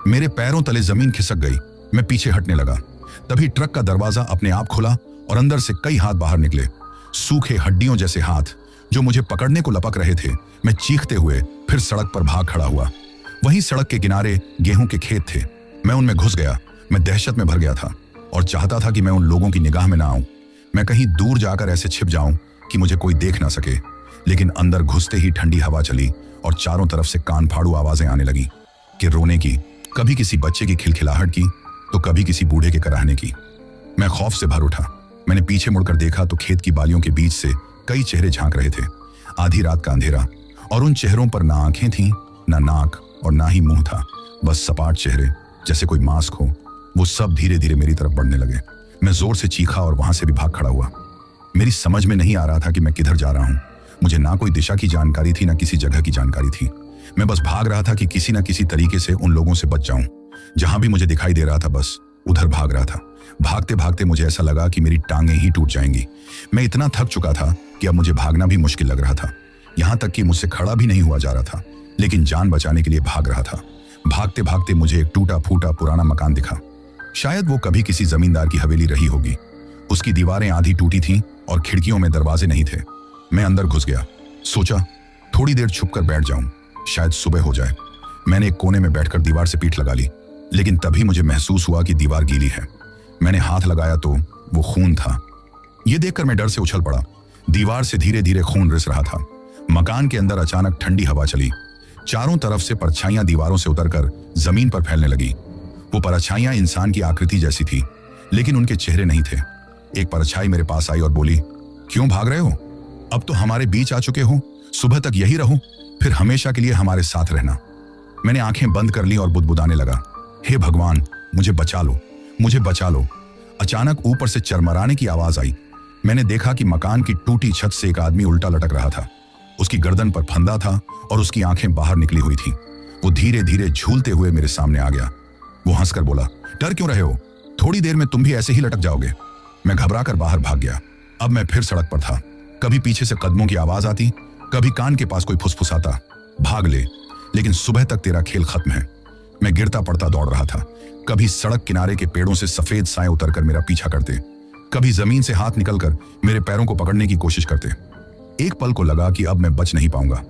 मेरे पैरों तले जमीन खिसक गई। मैं पीछे हटने लगा। तभी ट्रक का दरवाजा अपने आप खुला और अंदर से कई हाथ बाहर निकले, सूखे हड्डियों जैसे हाथ जो मुझे पकड़ने को लपक रहे थे। मैं चीखते हुए फिर सड़क पर भाग खड़ा हुआ। वहीं सड़क के किनारे गेहूं के खेत थे। मैं उनमें घुस गया। मैं दहशत में भर गया था और चाहता था कि मैं उन लोगों की निगाह में ना आऊं। मैं कहीं दूर जाकर ऐसे छिप जाऊं कि मुझे कोई देख ना सके। लेकिन अंदर घुसते ही ठंडी हवा चली और चारों तरफ से कान फाड़ू आवाजें आने लगी, कि रोने की, कभी किसी बच्चे की खिलखिलाहट की तो कभी किसी बूढ़े के कराहने की। मैं खौफ से भर उठा। मैंने पीछे मुड़कर देखा तो खेत की बालियों के बीच से कई चेहरे झांक रहे थे। आधी रात का अंधेरा, और उन चेहरों पर ना आंखें थीं, ना नाक और ना ही मुंह था, बस सपाट चेहरे जैसे कोई मास्क हो। वो सब धीरे धीरे मेरी तरफ बढ़ने लगे। मैं जोर से चीखा और वहां से भी भाग खड़ा हुआ। मेरी समझ में नहीं आ रहा था कि मैं किधर जा रहा हूं। मुझे ना कोई दिशा की जानकारी थी, ना किसी जगह की जानकारी थी। मैं बस भाग रहा था कि किसी न किसी तरीके से उन लोगों से बच जाऊं। जहां भी मुझे दिखाई दे रहा था बस उधर भाग रहा था। भागते भागते मुझे ऐसा लगा कि मेरी टांगें ही टूट जाएंगी। मैं इतना थक चुका था कि अब मुझे भागना भी मुश्किल लग रहा था। यहां तक कि मुझसे खड़ा भी नहीं हुआ जा रहा था, लेकिन जान बचाने के लिए भाग रहा था। भागते भागते मुझे एक टूटा फूटा पुराना मकान दिखा। शायद वो कभी किसी जमींदार की हवेली रही होगी। उसकी दीवारें आधी टूटी थीं और खिड़कियों में दरवाजे नहीं थे। मैं अंदर घुस गया। सोचा थोड़ी देर छुपकर बैठ जाऊं, शायद सुबह हो जाए। मैंने एक कोने में बैठकर दीवार से पीठ लगा ली, लेकिन तभी मुझे महसूस हुआ कि दीवार गीली है। मैंने हाथ लगाया तो वो खून था। यह देखकर मैं डर से उछल पड़ा। दीवार से धीरे धीरे खून रिस रहा था। मकान के अंदर अचानक ठंडी हवा चली। चारों तरफ से परछाइयां दीवारों से उतरकर जमीन पर फैलने लगी। वो परछाइयां इंसान की आकृति जैसी थी, लेकिन उनके चेहरे नहीं थे। एक परछाई मेरे पास आई और बोली, क्यों भाग रहे हो? अब तो हमारे बीच आ चुके हो। सुबह तक यही रहो, फिर हमेशा के लिए हमारे साथ रहना। मैंने आंखें बंद कर ली और बुदबुदाने लगा, हे भगवान, मुझे बचा लो, मुझे बचा लो। अचानक ऊपर से चरमराने की आवाज आई। मैंने देखा कि मकान की टूटी छत से एक आदमी उल्टा लटक रहा था। उसकी गर्दन पर फंदा था और उसकी आंखें बाहर निकली हुई थी। वो धीरे धीरे झूलते हुए मेरे सामने आ गया। वो हंसकर बोला, डर क्यों रहे हो? थोड़ी देर में तुम भी ऐसे ही लटक जाओगे। मैं घबराकर बाहर भाग गया। अब मैं फिर सड़क पर था। कभी पीछे से कदमों की आवाज आती, कभी कान के पास कोई फुसफुसाता, भाग ले, लेकिन सुबह तक तेरा खेल खत्म है। मैं गिरता पड़ता दौड़ रहा था। कभी सड़क किनारे के पेड़ों से सफेद साए उतरकर मेरा पीछा करते, कभी जमीन से हाथ निकलकर मेरे पैरों को पकड़ने की कोशिश करते। एक पल को लगा कि अब मैं बच नहीं पाऊंगा।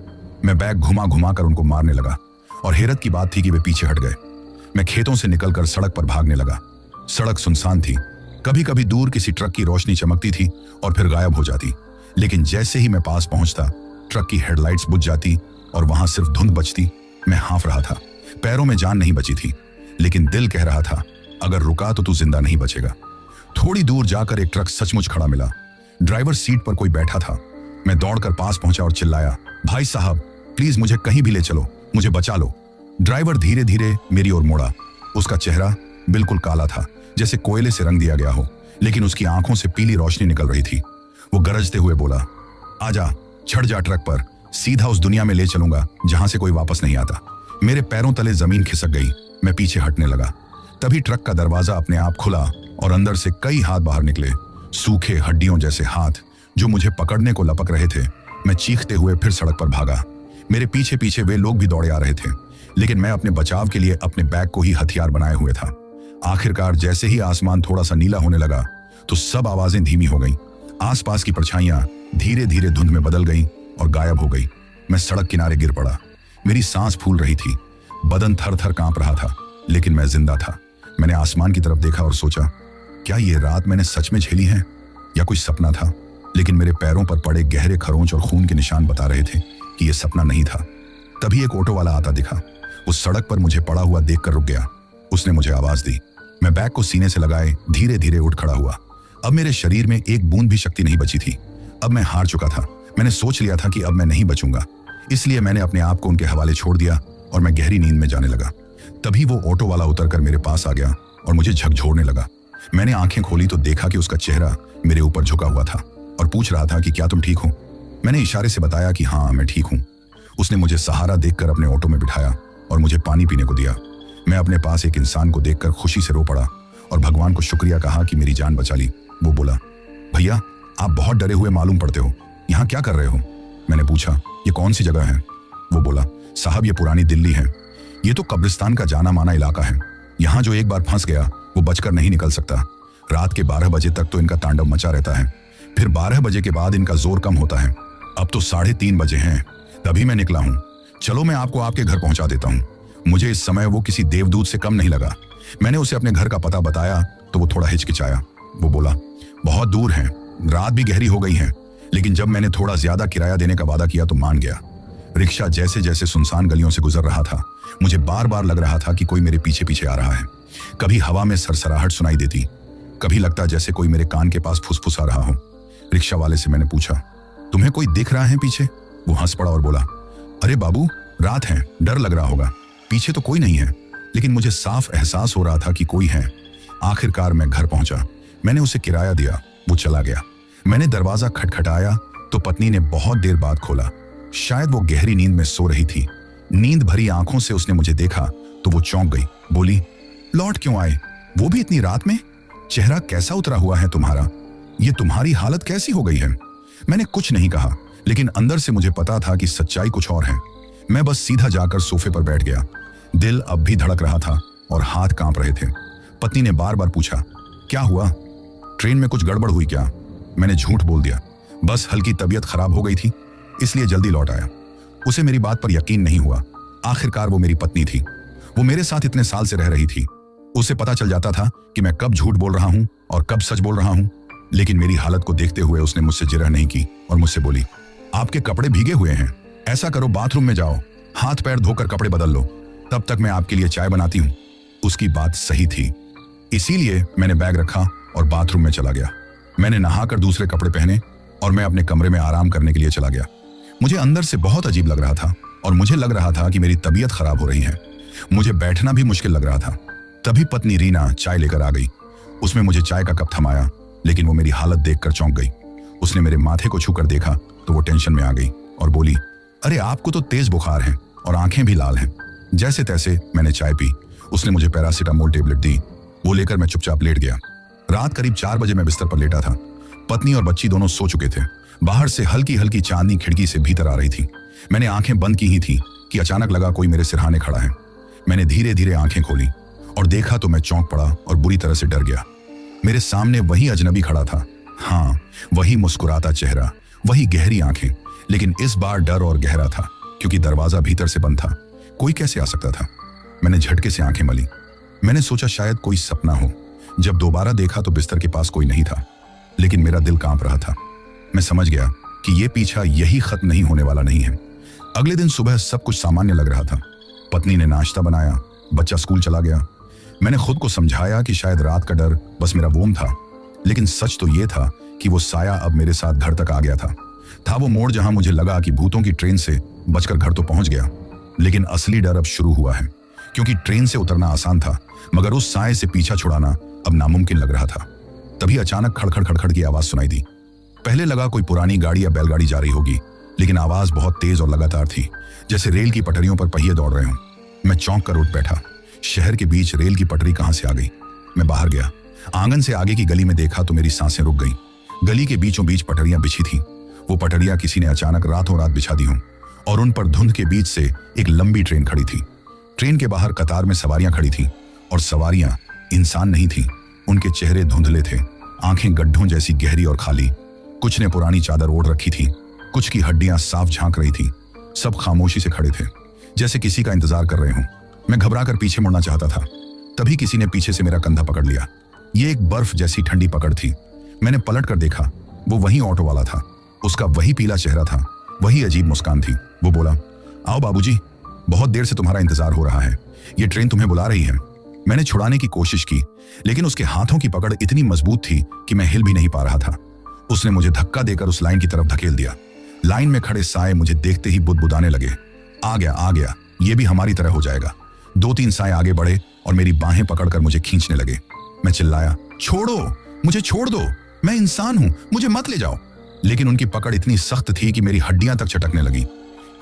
मैं बैग घुमा घुमा कर उनको मारने लगा और हैरत की बात थी कि वे पीछे हट गए। मैं खेतों से निकलकर सड़क पर भागने लगा। सड़क सुनसान थी। कभी कभी दूर किसी ट्रक की रोशनी चमकती थी और फिर गायब हो जाती, लेकिन जैसे ही मैं पास पहुंचता, ट्रक की हेडलाइट्स बुझ जाती और वहां सिर्फ धुंध बचती। मैं हाँफ रहा था। पैरों में जान नहीं बची थी, लेकिन दिल कह रहा था, अगर रुका तो तू जिंदा नहीं बचेगा। थोड़ी दूर जाकर एक ट्रक सचमुच खड़ा मिला। ड्राइवर सीट पर कोई बैठा था। मैं दौड़कर पास पहुंचा और चिल्लाया, भाई साहब, प्लीज मुझे कहीं भी ले चलो, मुझे बचा लो। ड्राइवर धीरे धीरे मेरी ओर मुड़ा। उसका चेहरा बिल्कुल काला था, जैसे कोयले से रंग दिया गया हो, लेकिन उसकी आंखों से पीली रोशनी निकल रही थी। वो गरजते हुए बोला, आजा, चढ़ जा ट्रक पर, सीधा उस दुनिया में ले चलूंगा जहां से कोई वापस नहीं आता। मेरे पैरों तले जमीन खिसक गई। मैं पीछे हटने लगा। तभी ट्रक का दरवाजा अपने आप खुला और अंदर से कई हाथ बाहर निकले, सूखे हड्डियों जैसे हाथ जो मुझे पकड़ने को लपक रहे थे। मैं चीखते हुए फिर सड़क पर भागा। मेरे पीछे पीछे वे लोग भी दौड़े आ रहे थे, लेकिन मैं अपने बचाव के लिए अपने बैग को ही हथियार बनाए हुए था। आखिरकार जैसे ही आसमान थोड़ा सा नीला होने लगा तो सब आवाजें धीमी हो गईं। आसपास की परछाइयां धीरे धीरे धुंध में बदल गईं और गायब हो गई। मैं सड़क किनारे गिर पड़ा। मेरी सांस फूल रही थी, बदन थर थर कांप रहा था, लेकिन मैं जिंदा था। मैंने आसमान की तरफ देखा और सोचा, क्या ये रात मैंने सच में झेली है या कोई सपना था? लेकिन मेरे पैरों पर पड़े गहरे खरोंच और खून के निशान बता रहे थे कि यह सपना नहीं था। तभी एक ऑटो वाला आता दिखा। उस सड़क पर मुझे पड़ा हुआ देखकर रुक गया। उसने मुझे आवाज दी। मैं बैग को सीने से लगाए धीरे धीरे उठ खड़ा हुआ। अब मेरे शरीर में एक बूंद भी शक्ति नहीं बची थी। अब मैं हार चुका था। मैंने सोच लिया था कि अब मैं नहीं बचूंगा, इसलिए मैंने अपने आप को उनके हवाले छोड़ दिया और मैं गहरी नींद में जाने लगा। तभी वो ऑटो वाला उतरकर मेरे पास आ गया और मुझे झकझोरने लगा। मैंने आंखें खोली तो देखा कि उसका चेहरा मेरे ऊपर झुका हुआ था और पूछ रहा था कि क्या तुम ठीक हो? मैंने इशारे से बताया कि हाँ, मैं ठीक हूँ। उसने मुझे सहारा देखकर अपने ऑटो में बिठाया और मुझे पानी पीने को दिया। मैं अपने पास एक इंसान को देखकर खुशी से रो पड़ा और भगवान को शुक्रिया कहा कि मेरी जान बचा ली। वो बोला, भैया, आप बहुत डरे हुए मालूम पड़ते हो, यहाँ क्या कर रहे हो? मैंने पूछा, ये कौन सी जगह है? वो बोला, साहब, ये पुरानी दिल्ली है। ये तो कब्रिस्तान का जाना माना इलाका है। यहाँ जो एक बार फंस गया वो बचकर नहीं निकल सकता। रात के 12 बजे तक तो इनका तांडव मचा रहता है, फिर 12 बजे के बाद इनका जोर कम होता है। अब तो 3:30 बजे हैं, तभी मैं निकला हूँ। चलो मैं आपको आपके घर पहुंचा देता हूँ। मुझे इस समय वो किसी देवदूत से कम नहीं लगा। मैंने उसे अपने घर का पता बताया तो वो थोड़ा हिचकिचाया। वो बोला, बहुत दूर है, रात भी गहरी हो गई है। लेकिन जब मैंने थोड़ा ज्यादा किराया देने का वादा किया तो मान गया। रिक्शा जैसे जैसे सुनसान गलियों से गुजर रहा था, मुझे बार बार लग रहा था कि कोई मेरे पीछे पीछे आ रहा है। कभी हवा में सरसराहट सुनाई देती, कभी लगता जैसे कोई मेरे कान के पास फुसफुसा रहा हो। रिक्शा वाले से मैंने पूछा, तुम्हें कोई दिख रहा है पीछे? वो हंस पड़ा और बोला, अरे बाबू, रात है, डर लग रहा होगा, पीछे तो कोई नहीं है। लेकिन मुझे साफ एहसास हो रहा था कि कोई है। आखिरकार मैं घर पहुंचा। मैंने उसे किराया दिया, वो चला गया। मैंने दरवाजा खटखटाया तो पत्नी ने बहुत देर बाद खोला। शायद वो गहरी नींद में सो रही थी। नींद भरी आंखों से उसने मुझे देखा तो वो चौंक गई। बोली, लौट क्यों आए, वो भी इतनी रात में? चेहरा कैसा उतरा हुआ है तुम्हारा? ये तुम्हारी हालत कैसी हो गई है? मैंने कुछ नहीं कहा, लेकिन अंदर से मुझे पता था कि सच्चाई कुछ और है। मैं बस सीधा जाकर सोफे पर बैठ गया। दिल अब भी धड़क रहा था और हाथ कांप रहे थे। पत्नी ने बार बार पूछा, क्या हुआ? ट्रेन में कुछ गड़बड़ हुई क्या? मैंने झूठ बोल दिया, बस हल्की तबीयत खराब हो गई थी, इसलिए जल्दी लौट आया। उसे मेरी बात पर यकीन नहीं हुआ। आखिरकार वो मेरी पत्नी थी, वो मेरे साथ इतने साल से रह रही थी। उसे पता चल जाता था कि मैं कब झूठ बोल रहा हूं और कब सच बोल रहा हूं। लेकिन मेरी हालत को देखते हुए उसने मुझसे जिरह नहीं की और मुझसे बोली, आपके कपड़े भीगे हुए हैं, ऐसा करो बाथरूम में जाओ, हाथ पैर धोकर कपड़े बदल लो, तब तक मैं आपके लिए चाय बनाती हूँ। उसकी बात सही थी, इसीलिए मैंने बैग रखा और बाथरूम में चला गया। मैंने नहाकर दूसरे कपड़े पहने और मैं अपने कमरे में आराम करने के लिए चला गया। मुझे अंदर से बहुत अजीब लग रहा था और मुझे लग रहा था कि मेरी तबीयत खराब हो रही है। मुझे बैठना भी मुश्किल लग रहा था। तभी पत्नी रीना चाय लेकर आ गई। उसमें मुझे चाय का कप थमाया, लेकिन वो मेरी हालत देखकर चौंक गई। उसने मेरे माथे को छूकर देखा तो वो टेंशन में आ गई और बोली, अरे आपको तो तेज बुखार है और आंखें भी लाल हैं। जैसे तैसे मैंने चाय पी। उसने मुझे पैरासिटामोल टेबलेट दी, वो लेकर मैं चुपचाप लेट गया। रात करीब 4 बजे मैं बिस्तर पर लेटा था। पत्नी और बच्ची दोनों सो चुके थे। बाहर से हल्की हल्की चांदनी खिड़की से भीतर आ रही थी। मैंने आंखें बंद की ही थी कि अचानक लगा कोई मेरे सिरहाने खड़ा है। मैंने धीरे धीरे आंखें खोली और देखा तो मैं चौंक पड़ा और बुरी तरह से डर गया। मेरे सामने वही अजनबी खड़ा था। हाँ, वही मुस्कुराता चेहरा, वही गहरी आंखें, लेकिन इस बार डर और गहरा था क्योंकि दरवाजा भीतर से बंद था। कोई कैसे आ सकता था? मैंने झटके से आंखें मली। मैंने सोचा शायद कोई सपना हो। जब दोबारा देखा तो बिस्तर के पास कोई नहीं था, लेकिन मेरा दिल कांप रहा था। मैं समझ गया कि ये पीछा यही खत्म नहीं होने वाला नहीं है। अगले दिन सुबह सब कुछ सामान्य लग रहा था। पत्नी ने नाश्ता बनाया, बच्चा स्कूल चला गया। मैंने खुद को समझाया कि शायद रात का डर बस मेरा वोम था, लेकिन सच तो ये था कि वो साया अब मेरे साथ घर तक आ गया था वो मोड़ जहां मुझे लगा कि भूतों की ट्रेन से बचकर घर तो पहुंच गया। लेकिन असली डर अब शुरू हुआ है, क्योंकि ट्रेन से उतरना आसान था, मगर उस साए से पीछा छुड़ाना अब नामुमकिन लग रहा था। तभी अचानक खड़खड़ खड़खड़ की आवाज सुनाई दी। पहले लगा कोई पुरानी गाड़ी या बैलगाड़ी जा रही होगी, लेकिन आवाज बहुत तेज और लगातार थी, जैसे रेल की पटरियों पर पहिए दौड़ रहे हों। मैं चौंक कर उठ बैठा। शहर के बीच रेल की पटरी कहां से आ गई? मैं बाहर गया। आंगन से आगे की गली में देखा तो मेरी सांसें रुक गईं। गली के बीचों बीच पटरियां बिछी थीं। वो पटरियां किसी ने अचानक रातों रात बिछा दी हों और उन पर धुंध के बीच से एक लंबी ट्रेन खड़ी थी। ट्रेन के बाहर कतार में सवारियां खड़ी थीं और सवारियां इंसान नहीं थीं। उनके चेहरे धुंधले थे, आंखें गड्ढों जैसी गहरी और खाली। कुछ ने पुरानी चादर ओढ़ रखी थी, कुछ की हड्डियां साफ झांक रही थी। सब खामोशी से खड़े थे, जैसे किसी का इंतजार कर रहे हों। मैं घबराकर पीछे मुड़ना चाहता था, तभी किसी ने पीछे से मेरा कंधा पकड़ लिया। ये एक बर्फ जैसी ठंडी पकड़ थी। मैंने पलट कर देखा, वो वही ऑटो वाला था। उसका वही पीला चेहरा था, वही अजीब मुस्कान थी। वो बोला, आओ बाबूजी, बहुत देर से तुम्हारा इंतजार हो रहा है, ये ट्रेन तुम्हें बुला रही है। मैंने छुड़ाने की कोशिश की, लेकिन उसके हाथों की पकड़ इतनी मजबूत थी कि मैं हिल भी नहीं पा रहा था। उसने मुझे धक्का देकर उस लाइन की तरफ धकेल दिया। लाइन में खड़े साए मुझे देखते ही बुदबुदाने लगे। आ गया, ये भी हमारी तरह हो जाएगा। 2-3 साए आगे बढ़े और मेरी बाहें पकड़कर मुझे खींचने लगे। मैं चिल्लाया, छोड़ो, मुझे छोड़ दो, मैं इंसान हूं, मुझे मत ले जाओ। लेकिन उनकी पकड़ इतनी सख्त थी कि मेरी हड्डियां तक चटकने लगी।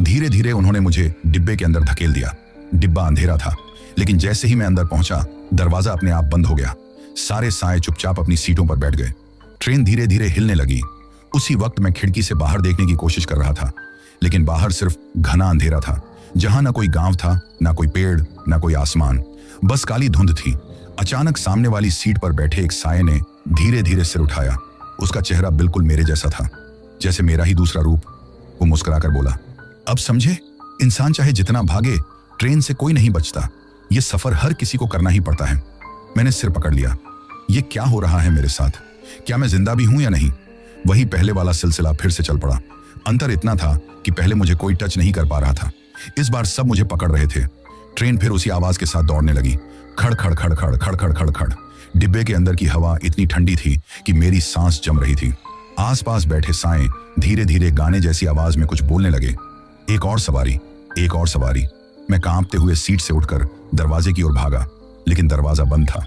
धीरे धीरे उन्होंने मुझे डिब्बे के अंदर धकेल दिया। डिब्बा अंधेरा था, लेकिन जैसे ही मैं अंदर पहुंचा, दरवाजा अपने आप बंद हो गया। सारे साए चुपचाप अपनी सीटों पर बैठ गए। ट्रेन धीरे धीरे हिलने लगी। उसी वक्त मैं खिड़की से बाहर देखने की कोशिश कर रहा था, लेकिन बाहर सिर्फ घना अंधेरा था, जहां ना कोई गांव था, ना कोई पेड़, ना कोई आसमान, बस काली धुंध थी। अचानक सामने वाली सीट पर बैठे एक साए ने धीरे धीरे सिर उठाया। उसका चेहरा बिल्कुल मेरे जैसा था, जैसे मेरा ही दूसरा रूप। वो मुस्कुराकर बोला, अब समझे, इंसान चाहे जितना भागे, ट्रेन से कोई नहीं बचता। ये सफर हर किसी को करना ही पड़ता है। मैंने सिर पकड़ लिया। ये क्या हो रहा है मेरे साथ? क्या मैं जिंदा भी हूं या नहीं? वही पहले वाला सिलसिला फिर से चल पड़ा। अंतर इतना था कि पहले मुझे कोई टच नहीं कर पा रहा था, इस बार सब मुझे पकड़ रहे थे। ट्रेन फिर उसी आवाज के साथ दौड़ने लगी। खड़ खड़ खड़ खड़ खड़ खड़ खड़ खड़। डिब्बे के अंदर की हवा इतनी ठंडी थी कि मेरी सांस जम रही थी। आसपास बैठे साए धीरे धीरे गाने जैसी आवाज में कुछ बोलने लगे। एक और सवारी, एक और सवारी। मैं कांपते हुए सीट से उठकर दरवाजे की ओर भागा, लेकिन दरवाजा बंद था।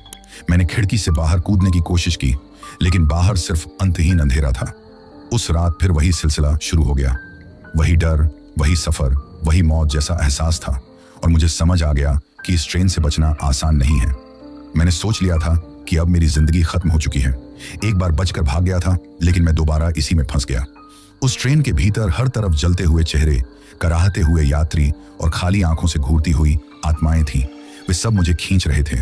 मैंने खिड़की से बाहर कूदने की कोशिश की, लेकिन बाहर सिर्फ अंतहीन अंधेरा था। उस रात फिर वही सिलसिला शुरू हो गया। वही डर, वही सफर, वही मौत जैसा एहसास था, और मुझे समझ आ गया कि इस ट्रेन से बचना आसान नहीं है। मैंने सोच लिया था कि अब मेरी जिंदगी खत्म हो चुकी है। एक बार बचकर भाग गया था, लेकिन मैं दोबारा इसी में फंस गया। उस ट्रेन के भीतर हर तरफ जलते हुए चेहरे, कराहते हुए यात्री और खाली आंखों से घूरती हुई आत्माएं थीं। वे सब मुझे खींच रहे थे।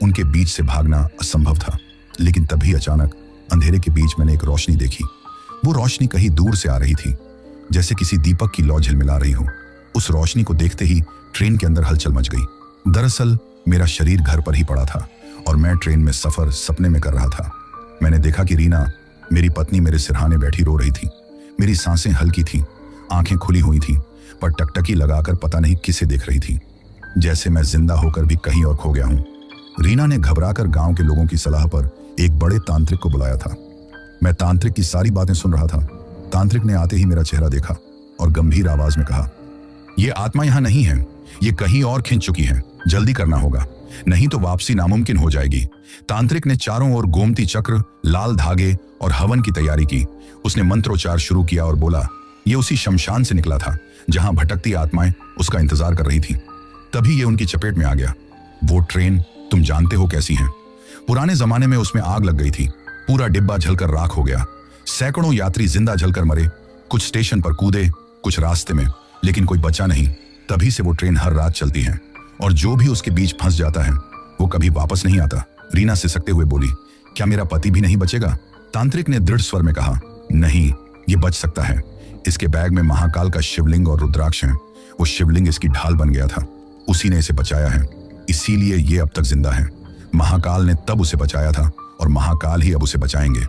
उनके बीच से भागना असंभव था। लेकिन तभी अचानक अंधेरे के बीच मैंने एक रोशनी देखी। वो रोशनी कहीं दूर से आ रही थी, जैसे किसी दीपक की लौ झिलमिला रही हो। उस रोशनी को देखते ही ट्रेन के अंदर हलचल मच गई। दरअसल मेरा शरीर घर पर ही पड़ा था और मैं ट्रेन में सफर सपने में कर रहा था। मैंने देखा कि रीना, मेरी पत्नी, मेरे सिरहाने बैठी रो रही थी। मेरी सांसें हल्की थीं, आंखें खुली हुई थीं, पर टकटकी लगाकर पता नहीं किसे देख रही थी, जैसे मैं जिंदा होकर भी कहीं और खो गया हूं। रीना ने घबराकर गांव के लोगों की सलाह पर एक बड़े तांत्रिक को बुलाया था। मैं तांत्रिक की सारी बातें सुन रहा था। तांत्रिक ने आते ही मेरा चेहरा देखा और गंभीर आवाज में कहा, यह आत्मा यहां नहीं है, ये कहीं और खिंच चुकी है। जल्दी करना होगा, नहीं तो वापसी नामुमकिन हो जाएगी। तांत्रिक ने चारों ओर गोमती चक्र, लाल धागे और हवन की तैयारी की। उसने मंत्रोच्चार शुरू किया और बोला, ये उसी शमशान से निकला था जहां भटकती आत्माएं उसका इंतजार कर रही थीं। तभी ये उनकी चपेट में आ गया। वो ट्रेन तुम जानते हो कैसी है। पुराने जमाने में उसमें आग लग गई थी, पूरा डिब्बा जलकर राख हो गया। सैकड़ों यात्री जिंदा जलकर मरे, कुछ स्टेशन पर कूदे, कुछ रास्ते में, लेकिन कोई बचा नहीं। तभी से वो ट्रेन हर रात चलती है और जो भी उसके बीच फंस जाता है वो कभी वापस नहीं आता। रीना सिसकते हुए बोली, क्या मेरा पति भी नहीं बचेगा? तांत्रिक ने दृढ़ स्वर में कहा, नहीं, ये बच सकता है। इसके बैग में महाकाल का शिवलिंग और रुद्राक्ष है। वो शिवलिंग इसकी ढाल बन गया था, उसी ने इसे बचाया है, इसीलिए ये अब तक जिंदा है। महाकाल ने तब उसे बचाया था और महाकाल ही अब उसे बचाएंगे।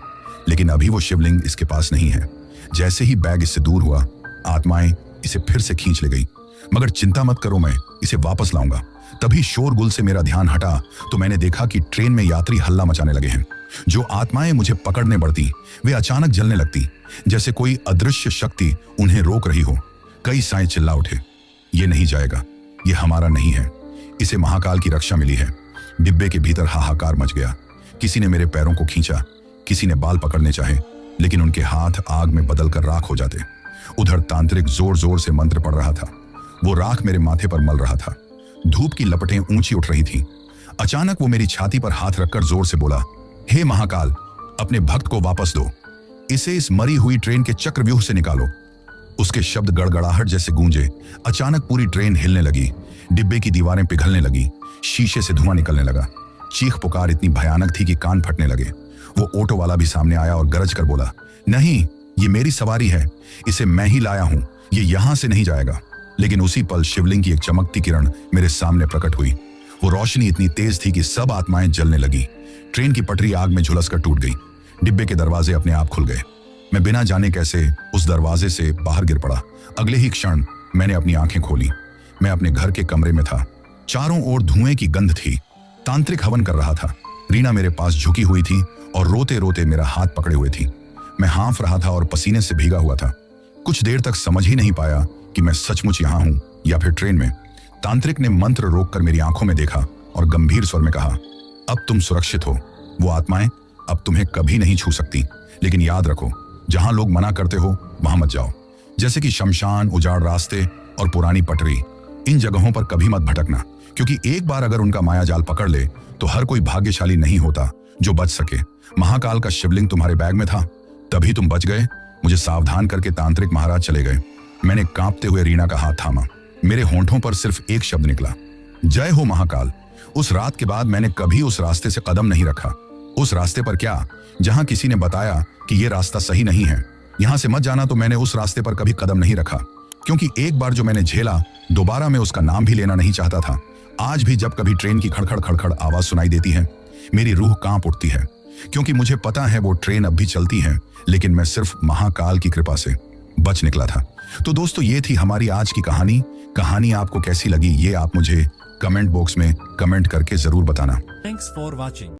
लेकिन अभी वो शिवलिंग इसके पास नहीं है। जैसे ही बैग इससे दूर हुआ, आत्माएं इसे फिर से खींच ले गई। मगर चिंता मत करो, मैं इसे वापस लाऊंगा। तभी शोरगुल से मेरा ध्यान हटा तो मैंने देखा कि ट्रेन में यात्री हल्ला मचाने लगे हैं। जो आत्माएं मुझे पकड़ने बढ़ती, वे अचानक जलने लगती, जैसे कोई अदृश्य शक्ति उन्हें रोक रही हो। कई साएं चिल्ला उठे, ये नहीं जाएगा, ये हमारा नहीं है, इसे महाकाल की रक्षा मिली है। डिब्बे के भीतर हाहाकार मच गया। किसी ने मेरे पैरों को खींचा, किसी ने बाल पकड़ने चाहे, लेकिन उनके हाथ आग में बदलकर राख हो जाते। उधर तांत्रिक जोर जोर से मंत्र पढ़ रहा था। वो राख मेरे माथे पर मल रहा था। धूप की लपटें ऊंची उठ रही थीं। अचानक वो मेरी छाती पर हाथ रखकर जोर से बोला, हे महाकाल, अपने भक्त को वापस दो, इसे इस मरी हुई ट्रेन के चक्रव्यूह से निकालो। उसके शब्द गड़गड़ाहट जैसे गूंजे। अचानक पूरी ट्रेन हिलने लगी, डिब्बे की दीवारें पिघलने लगी, शीशे से धुआं निकलने लगा। चीख पुकार इतनी भयानक थी कि कान फटने लगे। वो ऑटो वाला भी सामने आया और गरज कर बोला, नहीं, ये मेरी सवारी है, इसे मैं ही लाया हूं, ये यहां से नहीं जाएगा। लेकिन उसी पल शिवलिंग की एक चमकती किरण मेरे सामने प्रकट हुई। वो रोशनी इतनी तेज थी कि सब आत्माएं जलने लगी। ट्रेन की पटरी आग में झुलसकर टूट गई। डिब्बे के दरवाजे अपने आप खुल गए। मैं बिना जाने कैसे उस दरवाजे से बाहर गिर पड़ा। अगले ही क्षण मैंने अपनी आंखें खोली। मैं अपने घर के कमरे में था। चारों ओर धुएं की गंध थी। तांत्रिक हवन कर रहा था। रीना मेरे पास झुकी हुई थी और रोते रोते मेरा हाथ पकड़े हुए थी। मैं हाँफ रहा था और पसीने से भीगा हुआ था। कुछ देर तक समझ ही नहीं पाया कि मैं सचमुच यहां हूं या फिर ट्रेन में। तांत्रिक ने मंत्र रोककर मेरी आंखों में देखा और गंभीर स्वर में कहा, अब तुम सुरक्षित हो। वो आत्माएं अब तुम्हें कभी नहीं छू सकती। लेकिन याद रखो, जहां लोग मना करते हो वहां मत जाओ, जैसे कि शमशान, उजाड़ रास्ते और पुरानी पटरी। इन जगहों पर कभी मत भटकना, क्योंकि एक बार अगर उनका मायाजाल पकड़ ले तो हर कोई भाग्यशाली नहीं होता जो बच सके। महाकाल का शिवलिंग तुम्हारे बैग में था, तभी तुम बच गए। मुझे सावधान करके तांत्रिक महाराज चले गए। मैंने कांपते हुए रीना का हाथ थामा। मेरे होंठों पर सिर्फ एक शब्द निकला, जय हो महाकाल। उस रात के बाद मैंने कभी उस रास्ते से कदम नहीं रखा। उस रास्ते पर क्या, जहां किसी ने बताया कि यह रास्ता सही नहीं है, यहां से मत जाना, तो मैंने उस रास्ते पर कभी कदम नहीं रखा। क्योंकि एक बार जो मैंने झेला, दोबारा मैं उसका नाम भी लेना नहीं चाहता था। आज भी जब कभी ट्रेन की खड़खड़ खड़खड़ आवाज सुनाई देती है, मेरी रूह कांप उठती है, क्योंकि मुझे पता है वो ट्रेन अब भी चलती है, लेकिन मैं सिर्फ महाकाल की कृपा से बच निकला था। तो दोस्तों, ये थी हमारी आज की कहानी। कहानी आपको कैसी लगी, ये आप मुझे कमेंट बॉक्स में कमेंट करके जरूर बताना। Thanks for watching.